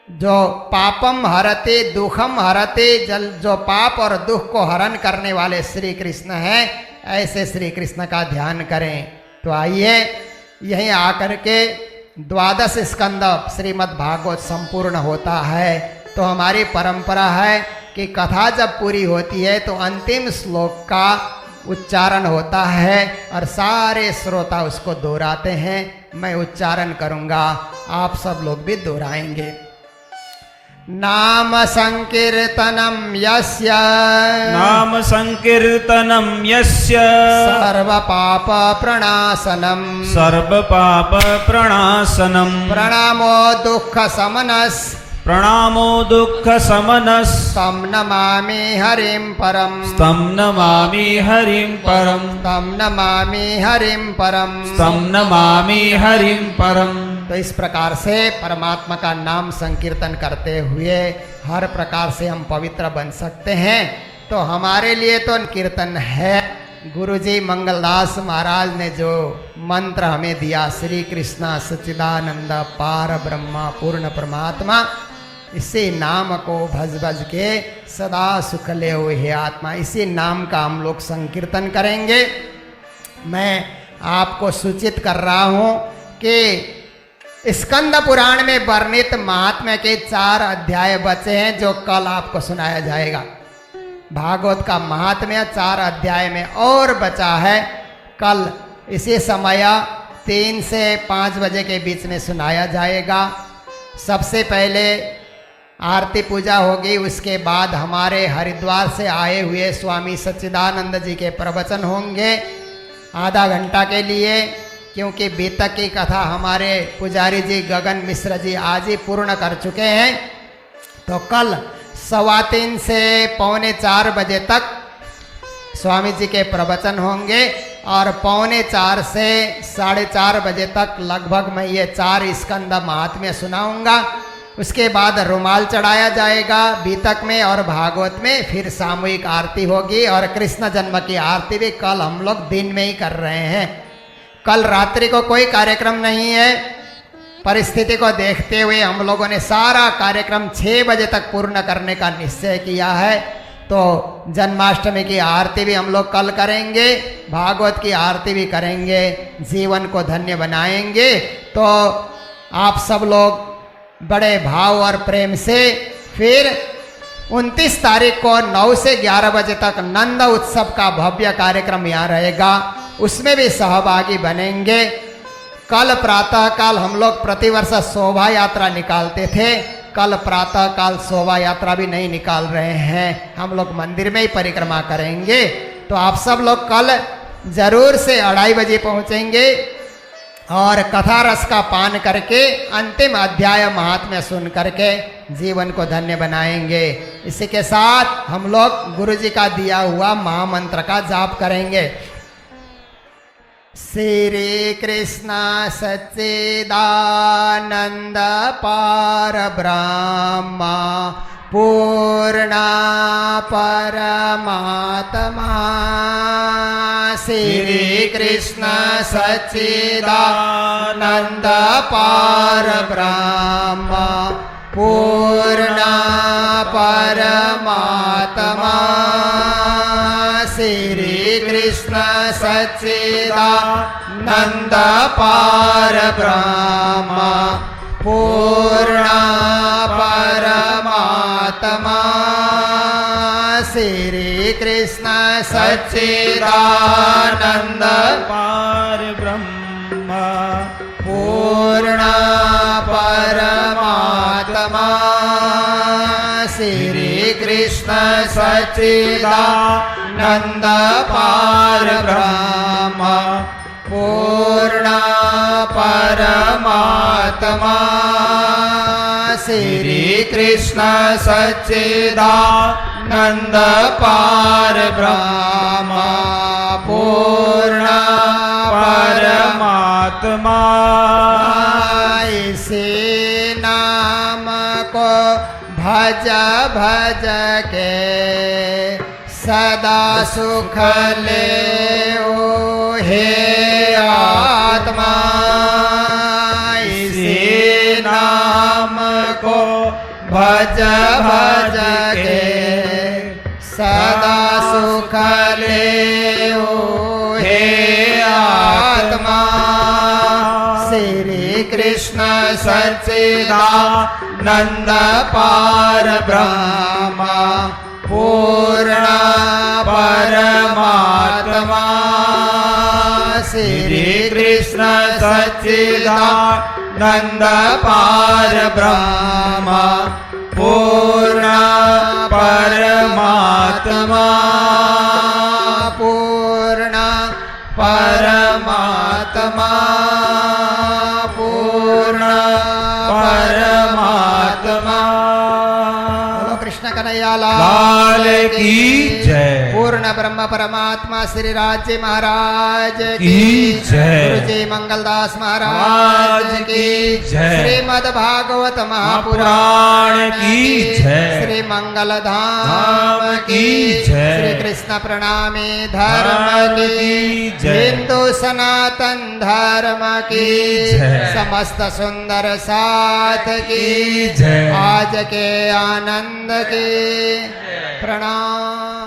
S1: जो पापम हरते दुखम हरते, जो पाप और दुख को हरण करने वाले श्री कृष्ण हैं, ऐसे श्री कृष्ण का ध्यान करें। तो आइए यहीं आकर के 12 स्कंद श्रीमद् भागवत संपूर्ण होता है। तो हमारी परंपरा है कि कथा जब पूरी होती है तो अंतिम श्लोक का उच्चारण होता है और सारे श्रोता उसको दोहराते हैं। मैं उच्चारण करूंगा, आप सब लोग भी दोहराएंगे। नाम संकीर्तनम यस्य,
S2: नाम संकीर्तनम यस्य
S1: सर्व पाप प्रणाशनम,
S2: सर्व पाप प्रणाशनम
S1: प्रणामो दुख समनस,
S2: प्रणामो दुख समनस,
S1: तं नमामि हरिं परम,
S2: तं नमामि हरिं परम,
S1: तं नमामि हरिं परम,
S2: तं नमामि हरिं परम।
S1: तो इस प्रकार से परमात्मा का नाम संकीर्तन करते हुए हर प्रकार से हम पवित्र बन सकते हैं। तो हमारे लिए तो कीर्तन है। गुरुजी मंगलदास महाराज ने जो मंत्र हमें दिया, श्री कृष्ण सच्चिदानंद पार ब्रह्मा पूर्ण परमात्मा, इसी नाम को भज भज के सदा सुख ले हुए आत्मा, इसी नाम का हम लोग संकीर्तन करेंगे। मैं आपको सूचित कर रहा हूं कि स्कंद पुराण में वर्णित महात्म्य के 4 अध्याय बचे हैं जो कल आपको सुनाया जाएगा। भागवत का महात्म्य 4 अध्याय में और बचा है, कल इसी समय 3 से 5 बजे के बीच में सुनाया जाएगा। सबसे पहले आरती पूजा होगी, उसके बाद हमारे हरिद्वार से आए हुए स्वामी सच्चिदानंद जी के प्रवचन होंगे आधा घंटा के लिए, क्योंकि बीतक की कथा हमारे पुजारी जी गगन मिश्र जी आज ही पूर्ण कर चुके हैं। तो कल 3:15 से 3:45 बजे तक स्वामी जी के प्रवचन होंगे और 3:45 से 4:30 बजे तक लगभग मैं ये 4 स्कंद महात्म्य सुनाऊंगा। उसके बाद रुमाल चढ़ाया जाएगा बीतक में और भागवत में, फिर सामूहिक आरती होगी और कृष्ण जन्म की आरती भी कल हम लोग दिन में ही कर रहे हैं। कल रात्रि को कोई कार्यक्रम नहीं है। परिस्थिति को देखते हुए हम लोगों ने सारा कार्यक्रम 6 बजे तक पूर्ण करने का निश्चय किया है। तो जन्माष्टमी की आरती भी हम लोग कल करेंगे, भागवत की आरती भी करेंगे, जीवन को धन्य बनाएंगे। तो आप सब लोग बड़े भाव और प्रेम से फिर 29 तारीख को 9 से 11 बजे तक नंद उत्सव का भव्य कार्यक्रम यहाँ रहेगा, उसमें भी सहभागी बनेंगे। कल प्रातः काल हम लोग प्रतिवर्ष शोभा यात्रा निकालते थे, कल प्रातः काल शोभा यात्रा भी नहीं निकाल रहे हैं, हम लोग मंदिर में ही परिक्रमा करेंगे। तो आप सब लोग कल जरूर से 2:30 बजे पहुँचेंगे और कथा रस का पान करके अंतिम अध्याय महात्म्य सुन करके जीवन को धन्य बनाएंगे। इसी के साथ हम लोग गुरु जी का दिया हुआ महामंत्र का जाप करेंगे। श्री कृष्ण सच्चिदानंद पार ब्रह्मा पूर्ण परमात्मा, श्री कृष्ण सच्चिदानंद पार ब्रह्मा पूर्ण परमात्मा, श्री कृष्ण सच्चिदानंद पार ब्रह्मा पूर्ण परमात्मा, श्री कृष्ण सच्चिदानंद
S2: पार ब्रह्मा
S1: पूर्ण परमात्मा, श्री कृष्ण सच्चिदानंद पार ब्रह्मा पूर्ण परमात्मा, श्री कृष्ण सच्चिदानंद पार ब्रह्मा पूर्ण
S2: परमात्मा।
S1: इसी नाम को भज भज के सदा सुख ले हे आत्मा, इसी नाम को भज भज के सदा सुख ले हे आत्मा, श्री कृष्ण सच्चिदानंद पार ब्रह्मा पूर्ण परमात्मा, श्री कृष्ण सच्चिदानंद पार ब्रह्मा पूर्ण परमात्मा, पूर्ण परमात्मा, पूर्ण परमात्मा। बोलो कृष्ण कन्हैया
S2: लाल की जय।
S1: पूर्ण ब्रह्म परमात्मा श्री राज्य महाराज
S2: की जय।
S1: गुरु जी मंगलदास महाराज की
S2: जय।
S1: श्रीमद् भागवत
S2: महापुराण की जय।
S1: श्री मंगल धाम की
S2: जय।
S1: श्री कृष्ण प्रणामी धर्म की
S2: जय।
S1: हिंदू सनातन धर्म की
S2: जय।
S1: समस्त सुंदर साथ की
S2: जय।
S1: आज के आनंद की प्रणाम।